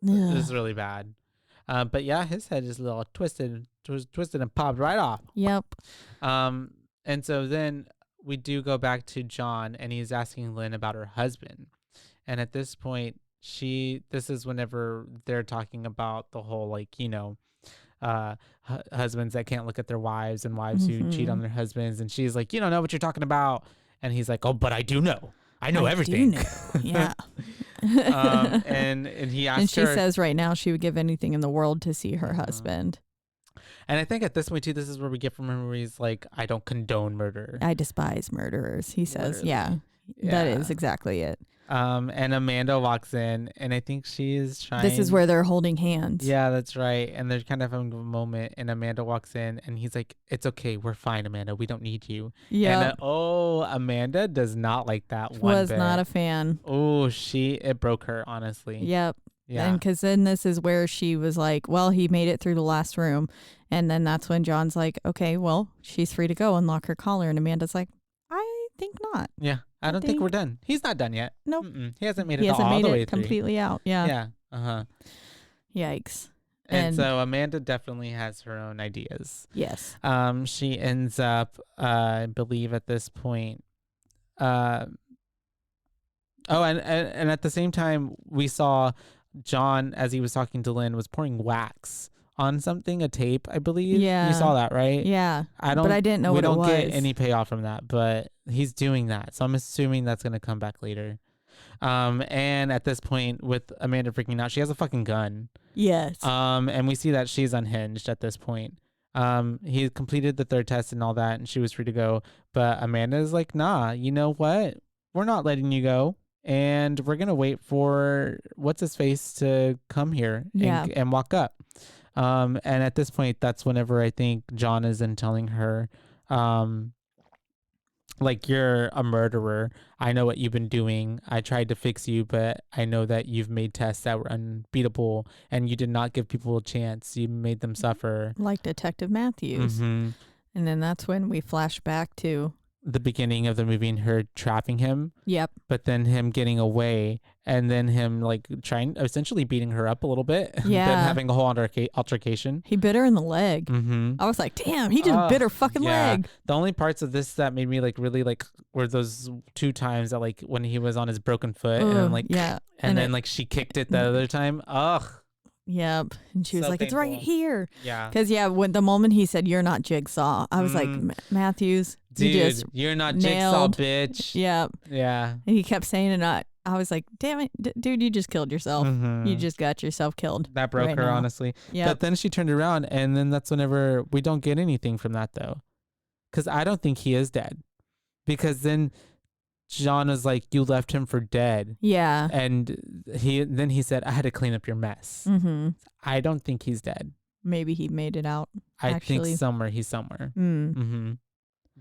It was really bad. But, yeah, his head is a little twisted and popped right off. Yep. And so then... we do go back to John, and he's asking Lynn about her husband. And at this point, this is whenever they're talking about the whole, like, you know, husbands that can't look at their wives and wives who cheat on their husbands. And she's like, you don't know what you're talking about. And he's like, oh, but I do know. I know everything. Yeah. And he asked her. And she says right now she would give anything in the world to see her husband. And I think at this point, too, this is where we get from him where he's like, I don't condone murder. I despise murderers, he says. Yeah, that is exactly it. And Amanda walks in, and I think she is trying. This is where they're holding hands. Yeah, that's right. And they're kind of having a moment, and Amanda walks in, and he's like, it's okay. We're fine, Amanda. We don't need you. Yeah. And Amanda does not like that one Was bit. not a fan. Oh, it broke her, honestly. Yep. Yeah. And because then this is where she was like, well, he made it through the last room. And then that's when John's like, okay, well, she's free to go, and lock her collar. And Amanda's like, I think not. Yeah. I don't think we're done. He's not done yet. Nope. He hasn't made it all the way through. Completely out. Yeah. Yeah. Uh-huh. Yikes. And so Amanda definitely has her own ideas. Yes. She ends up, I believe at this point, and at the same time, we saw John, as he was talking to Lynn, was pouring wax on something, a tape, I believe. Yeah. You saw that, right? Yeah. But I didn't know we what it was. We don't get any payoff from that, but he's doing that. So I'm assuming that's going to come back later. And at this point, with Amanda freaking out, she has a fucking gun. Yes. And we see that she's unhinged at this point. He completed the third test and all that, and she was free to go. But Amanda's like, nah, you know what? We're not letting you go. And we're going to wait for what's-his-face to come here and walk up. And at this point, that's whenever I think John is then telling her, like, you're a murderer. I know what you've been doing. I tried to fix you, but I know that you've made tests that were unbeatable, and you did not give people a chance. You made them suffer. Like Detective Matthews. Mm-hmm. And then that's when we flash back to the beginning of the movie and her trapping him. Yep. But then him getting away, and then him like essentially beating her up a little bit. Yeah. Then having a whole altercation. He bit her in the leg. Mm-hmm. I was like, damn, he just bit her fucking leg. The only parts of this that made me like really like were those 2 times that like when he was on his broken foot and then like and then like she kicked it the other time. Ugh. Yep. And she was like, painful. It's right here. Yeah. Because, when the moment he said, you're not Jigsaw, I was like, Matthews, dude, you're not Jigsaw, bitch. Yep. Yeah. And he kept saying it. I was like, damn it, dude, you just killed yourself. Mm-hmm. You just got yourself killed. That broke her, honestly. Yeah. But then she turned around, and then that's whenever we don't get anything from that, though. Because I don't think he is dead. Because then John was like, you left him for dead. Yeah. And he said, I had to clean up your mess. Mm-hmm. I don't think he's dead. Maybe he made it out. I think he's somewhere. Mm. Mm-hmm.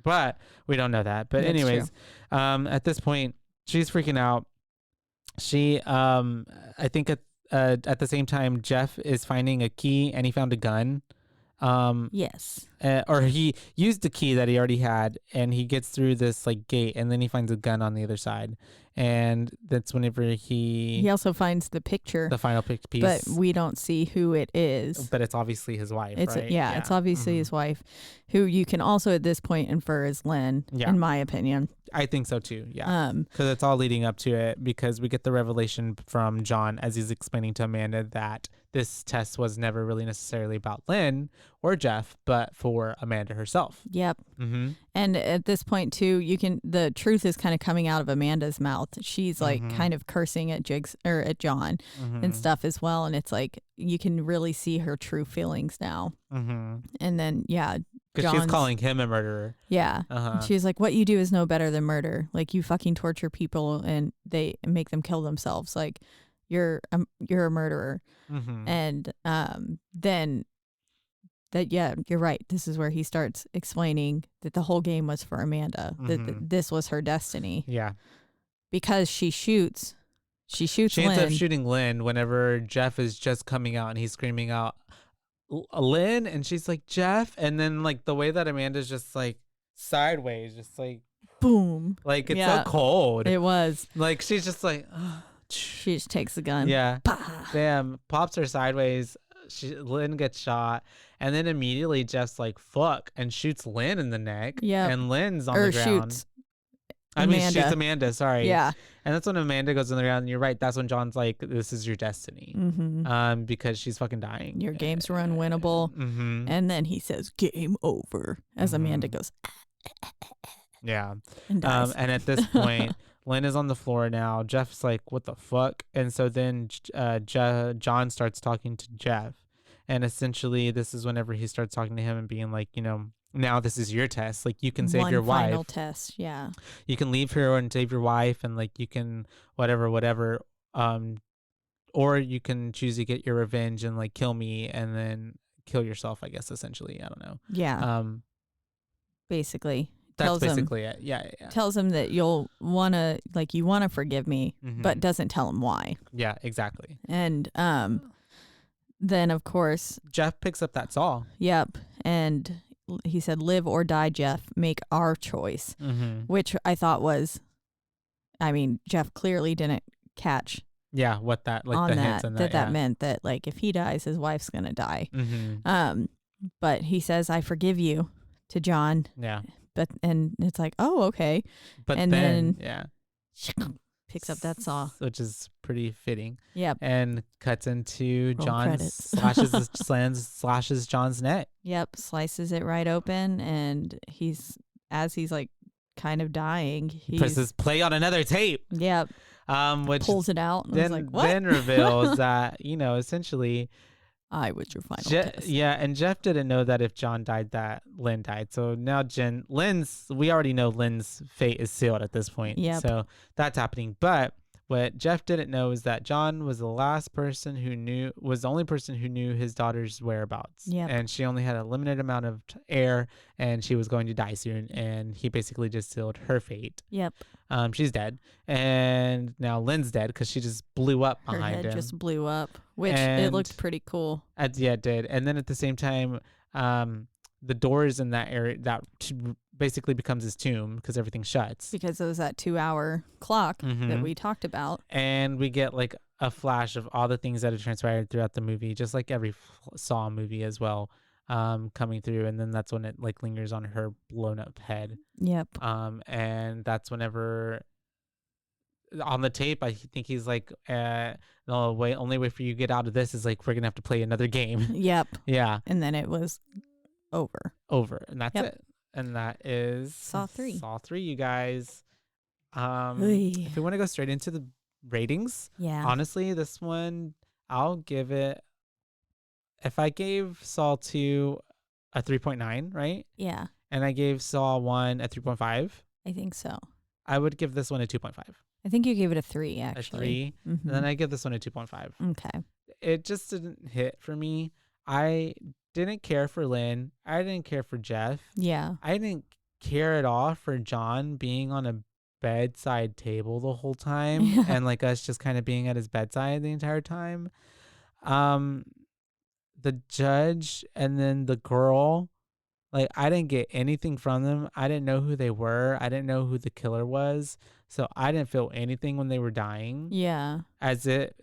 But we don't know that. But anyways, at this point, she's freaking out. She, I think at the same time, Jeff is finding a key, and he found a gun. Yes. Or he used the key that he already had, and he gets through this like gate, and then he finds a gun on the other side, and that's whenever he also finds the picture, the final piece, but we don't see who it is. But it's obviously his wife, right? It's obviously his wife, who you can also at this point infer is Lynn, in my opinion. I think so too. Yeah. Because it's all leading up to it, because we get the revelation from John as he's explaining to Amanda that this test was never really necessarily about Lynn or Jeff, but for Amanda herself. Yep. Mm-hmm. And at this point too, the truth is kind of coming out of Amanda's mouth. She's like kind of cursing at John and stuff as well. And it's like, you can really see her true feelings now. Mm-hmm. And then, because she's calling him a murderer. Yeah. She's like, what you do is no better than murder. Like, you fucking torture people and they make them kill themselves. Like, you're a murderer. Mm-hmm. And then you're right. This is where he starts explaining that the whole game was for Amanda. That this was her destiny. Yeah. Because she shoots Lynn. Ends up shooting Lynn whenever Jeff is just coming out and he's screaming out, Lynn, and she's like, Jeff, and then like the way that Amanda's just like sideways, just like boom, like it's so cold. It was like she's just like she just takes the gun, bam, pops her sideways. Lynn gets shot, and then immediately Jeff's like fuck and shoots Lynn in the neck. And Lynn's on the ground. Shoots Amanda, sorry. Yeah. And that's when Amanda goes on the ground, and you're right, that's when John's like, this is your destiny. Mm-hmm. Because she's fucking dying. Your games were unwinnable. Mm-hmm. And then he says, game over, as Amanda goes, yeah. And dies. And at this point, Lynn is on the floor now. Jeff's like, what the fuck? And so then John starts talking to Jeff. And essentially, this is whenever he starts talking to him and being like, now this is your test. Like, you can save your wife. One final test, yeah. You can leave her and save your wife, and like you can whatever. Or you can choose to get your revenge and like kill me and then kill yourself, I guess, essentially. I don't know. Yeah. Basically. That's basically it. Yeah. Tells him that you want to forgive me, but doesn't tell him why. Yeah, exactly. And then of course Jeff picks up that saw. Yep. And he said, live or die, Jeff, make our choice, which I thought was, Jeff clearly didn't catch Yeah, what that like on the that hints and that. that meant that like if he dies, his wife's gonna die. Mm-hmm. But he says, "I forgive you" to John. Yeah. And it's like, oh, okay. But and then picks up that saw, which is pretty fitting. Yep. And cuts into Roll John credits. slashes John's neck. Yep, slices it right open, and as he's like kind of dying, he presses play on another tape. Yep. Which pulls it out. And then like, what? then reveals that essentially I was your final test. Yeah, and Jeff didn't know that if John died, that Lynn died. So now we already know Lynn's fate is sealed at this point. Yep. So that's happening. But what Jeff didn't know is that John was the only person who knew his daughter's whereabouts. Yep. And she only had a limited amount of air, and she was going to die soon. And he basically just sealed her fate. Yep. She's dead, and now Lynn's dead because she just blew up behind him. Her head just blew up, which it looked pretty cool. Yeah, it did. And then at the same time, the doors in that area basically becomes his tomb because everything shuts. Because it was that 2-hour clock that we talked about. And we get like a flash of all the things that have transpired throughout the movie, just like every Saw movie as well. Coming through, and then that's when it like lingers on her blown up head. Yep. And that's whenever on the tape, I think he's like, the only way for you to get out of this is like we're gonna have to play another game. Yep. Yeah. And then it was over, and that's it. And that is Saw 3. Saw 3, you guys. If we want to go straight into the ratings, honestly, this one I'll give it. If I gave Saw 2 a 3.9, right? Yeah. And I gave Saw 1 a 3.5. I think so. I would give this one a 2.5. I think you gave it a 3, actually. A 3? Mm-hmm. And then I give this one a 2.5. Okay. It just didn't hit for me. I didn't care for Lynn. I didn't care for Jeff. Yeah. I didn't care at all for John being on a bedside table the whole time and like us just kind of being at his bedside the entire time. The judge and then the girl, like I didn't get anything from them. I didn't know who they were. I didn't know who the killer was. So I didn't feel anything when they were dying. Yeah. As it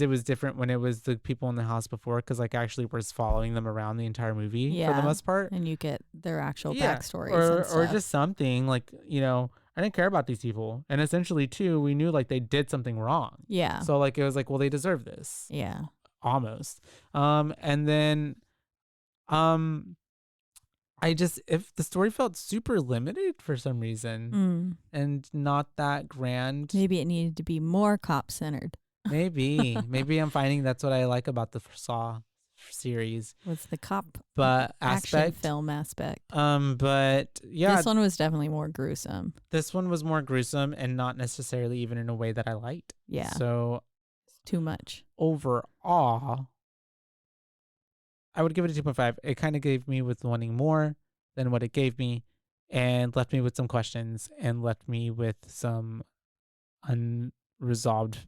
was different when it was the people in the house before, because like I actually was following them around the entire movie for the most part. And you get their actual backstories or just something like, I didn't care about these people. And essentially too, we knew like they did something wrong. Yeah. So like it was like, well, they deserve this. Yeah. Almost. And then if the story felt super limited for some reason and not that grand. Maybe it needed to be more cop centered. Maybe I'm finding that's what I like about the Saw series. Was the cop action film aspect. But yeah, this one was definitely more gruesome. This one was more gruesome and not necessarily even in a way that I liked. Yeah. So too much. Overall, I would give it a 2.5. It kind of gave me with wanting more than what it gave me and left me with some questions and left me with some unresolved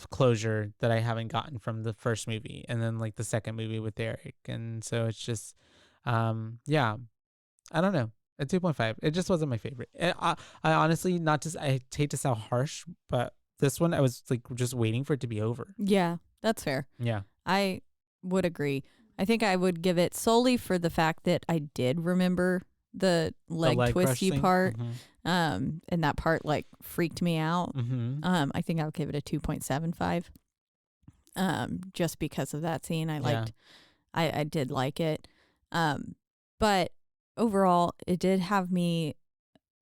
closure that I haven't gotten from the first movie and then like the second movie with Derek. And so it's just, I don't know. A 2.5. It just wasn't my favorite. I honestly, I hate to sound harsh, but this one I was like just waiting for it to be over. Yeah, that's fair. Yeah. I would agree. I think I would give it solely for the fact that I did remember the leg twisty part. Mm-hmm. And that part like freaked me out. Mm-hmm. I think I'll give it a 2.75. Just because of that scene. I did like it. But overall, it did have me,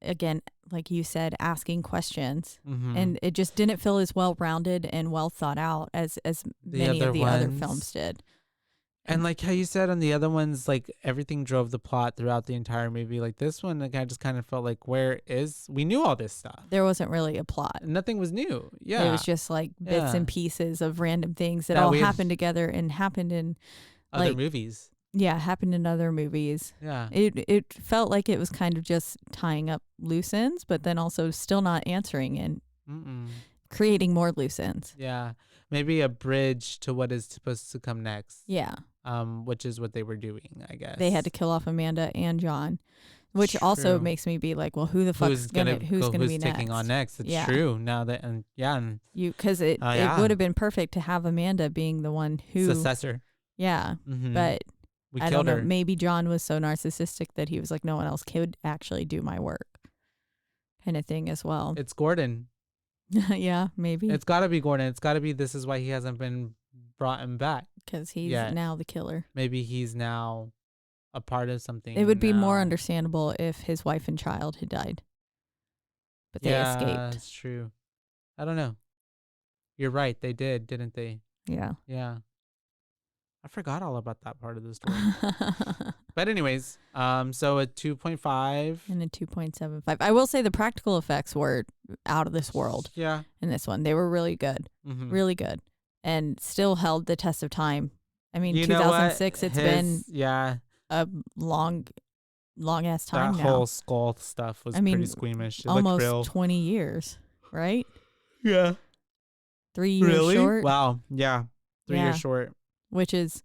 again, like you said, asking questions, and it just didn't feel as well rounded and well thought out as many of the other films did. And like how you said on the other ones, like everything drove the plot throughout the entire movie. Like this one, like I just kind of felt like, we knew all this stuff. There wasn't really a plot. Nothing was new. Yeah, it was just like bits and pieces of random things that all happened together and happened in other movies. Yeah, happened in other movies. Yeah. It felt like it was kind of just tying up loose ends, but then also still not answering and creating more loose ends. Yeah. Maybe a bridge to what is supposed to come next. Yeah. Which is what they were doing, I guess. They had to kill off Amanda and John. Which True. also makes me be like, well, who the fuck's who's gonna be next? Taking on next? It's true. Now that because it would have been perfect to have Amanda being the one who successor. Yeah, but I don't know. Maybe John was so narcissistic that he was like, no one else could actually do my work, kind of thing as well. It's Gordon. Yeah, maybe it's got to be Gordon. It's got to be. This is why he hasn't been brought him back because he's now the killer. Maybe he's now a part of something. It would be more understandable if his wife and child had died, but they escaped. Yeah, that's true. I don't know. You're right. They did, didn't they? Yeah. Yeah. I forgot all about that part of the story. But anyways, so a 2.5 and a 2.75. I will say the practical effects were out of this world. Yeah. In this one, they were really good, really good, and still held the test of time. I mean, 2006. It's been a long ass time now. That whole skull stuff was pretty squeamish. It almost real. 20 years, right? Yeah. 3 years short. Wow. Yeah. 3 years short. Which is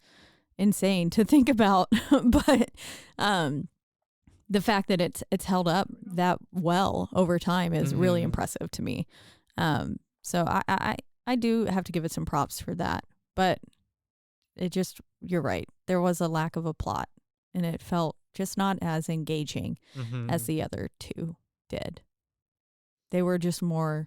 insane to think about, but the fact that it's held up that well over time is really impressive to me. So I do have to give it some props for that, but you're right. There was a lack of a plot, and it felt just not as engaging as the other two did. They were just more.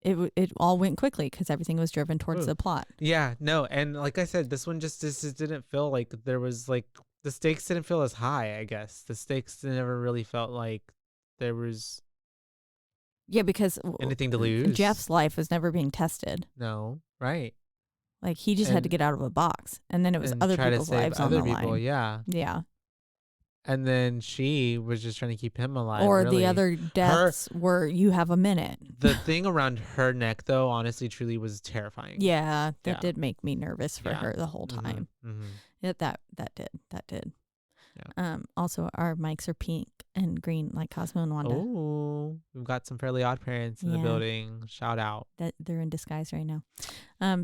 It all went quickly because everything was driven towards the plot. Yeah, no, and like I said, this one just didn't feel like there was like the stakes didn't feel as high. I guess the stakes never really felt like there was. Yeah, because anything to lose. Jeff's life was never being tested. No, right. Like he just had to get out of a box, and then it was other people's lives on the line. Yeah, yeah. And then she was just trying to keep him alive. Or the other deaths were, you have a minute. The thing around her neck, though, honestly, truly was terrifying. Yeah, that did make me nervous for her the whole time. That did. Yeah. Also, our mics are pink and green like Cosmo and Wanda. Oh, we've got some Fairly Odd Parents in the building. Shout out. That they're in disguise right now.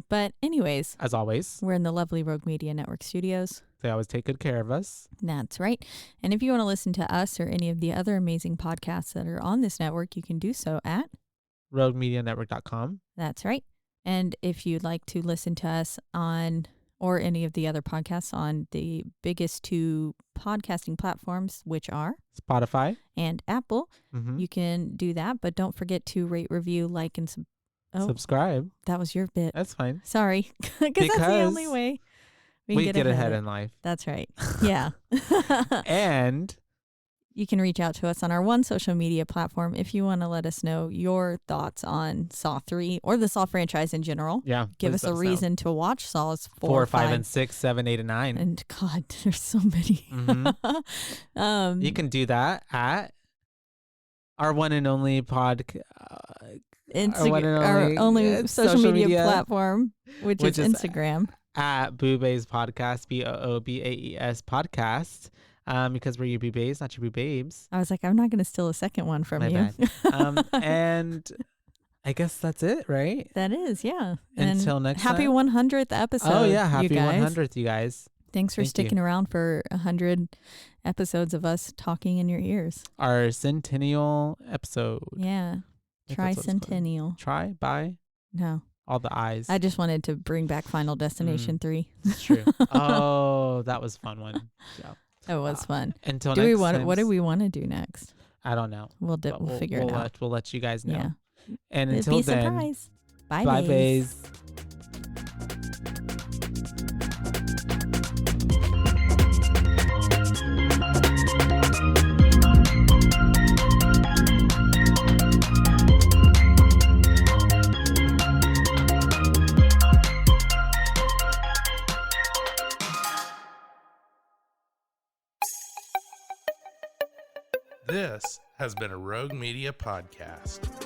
But anyways. As always. We're in the lovely Rogue Media Network studios. They always take good care of us. That's right. And if you want to listen to us or any of the other amazing podcasts that are on this network, you can do so at roguemedianetwork.com. That's right. And if you'd like to listen to us on or any of the other podcasts on the biggest two podcasting platforms, which are Spotify and Apple, you can do that. But don't forget to rate, review, like, and subscribe. That was your bit. That's fine. Sorry. Because that's the only way we get ahead in life. That's right. Yeah. And you can reach out to us on our one social media platform if you want to let us know your thoughts on Saw 3 or the Saw franchise in general. Yeah. Give us a reason to watch Saws 4, 5, and 6, 7, 8, and 9. And God, there's so many. You can do that at our one and only our only social media platform, which is Instagram. At BooBaes Podcast, BOOBAES Podcast. Because we're your BooBaes, not your BooBabes. I was like, I'm not going to steal a second one from you. Bad. And I guess that's it, right? That is, yeah. Until next happy time. 100th episode. Oh, yeah. Happy 100th, you guys. Thanks for sticking around for 100 episodes of us talking in your ears. Our centennial episode. Yeah. Tricentennial. Try? Bye? No. All the eyes. I just wanted to bring back Final Destination 3. It's true. Oh, that was a fun one. Yeah. That was fun. Until next time. What do we want to do next? I don't know. We'll figure it out. We'll let you guys know. Yeah. And until then, surprise. Bye, BooBaes. This has been a Rogue Media podcast.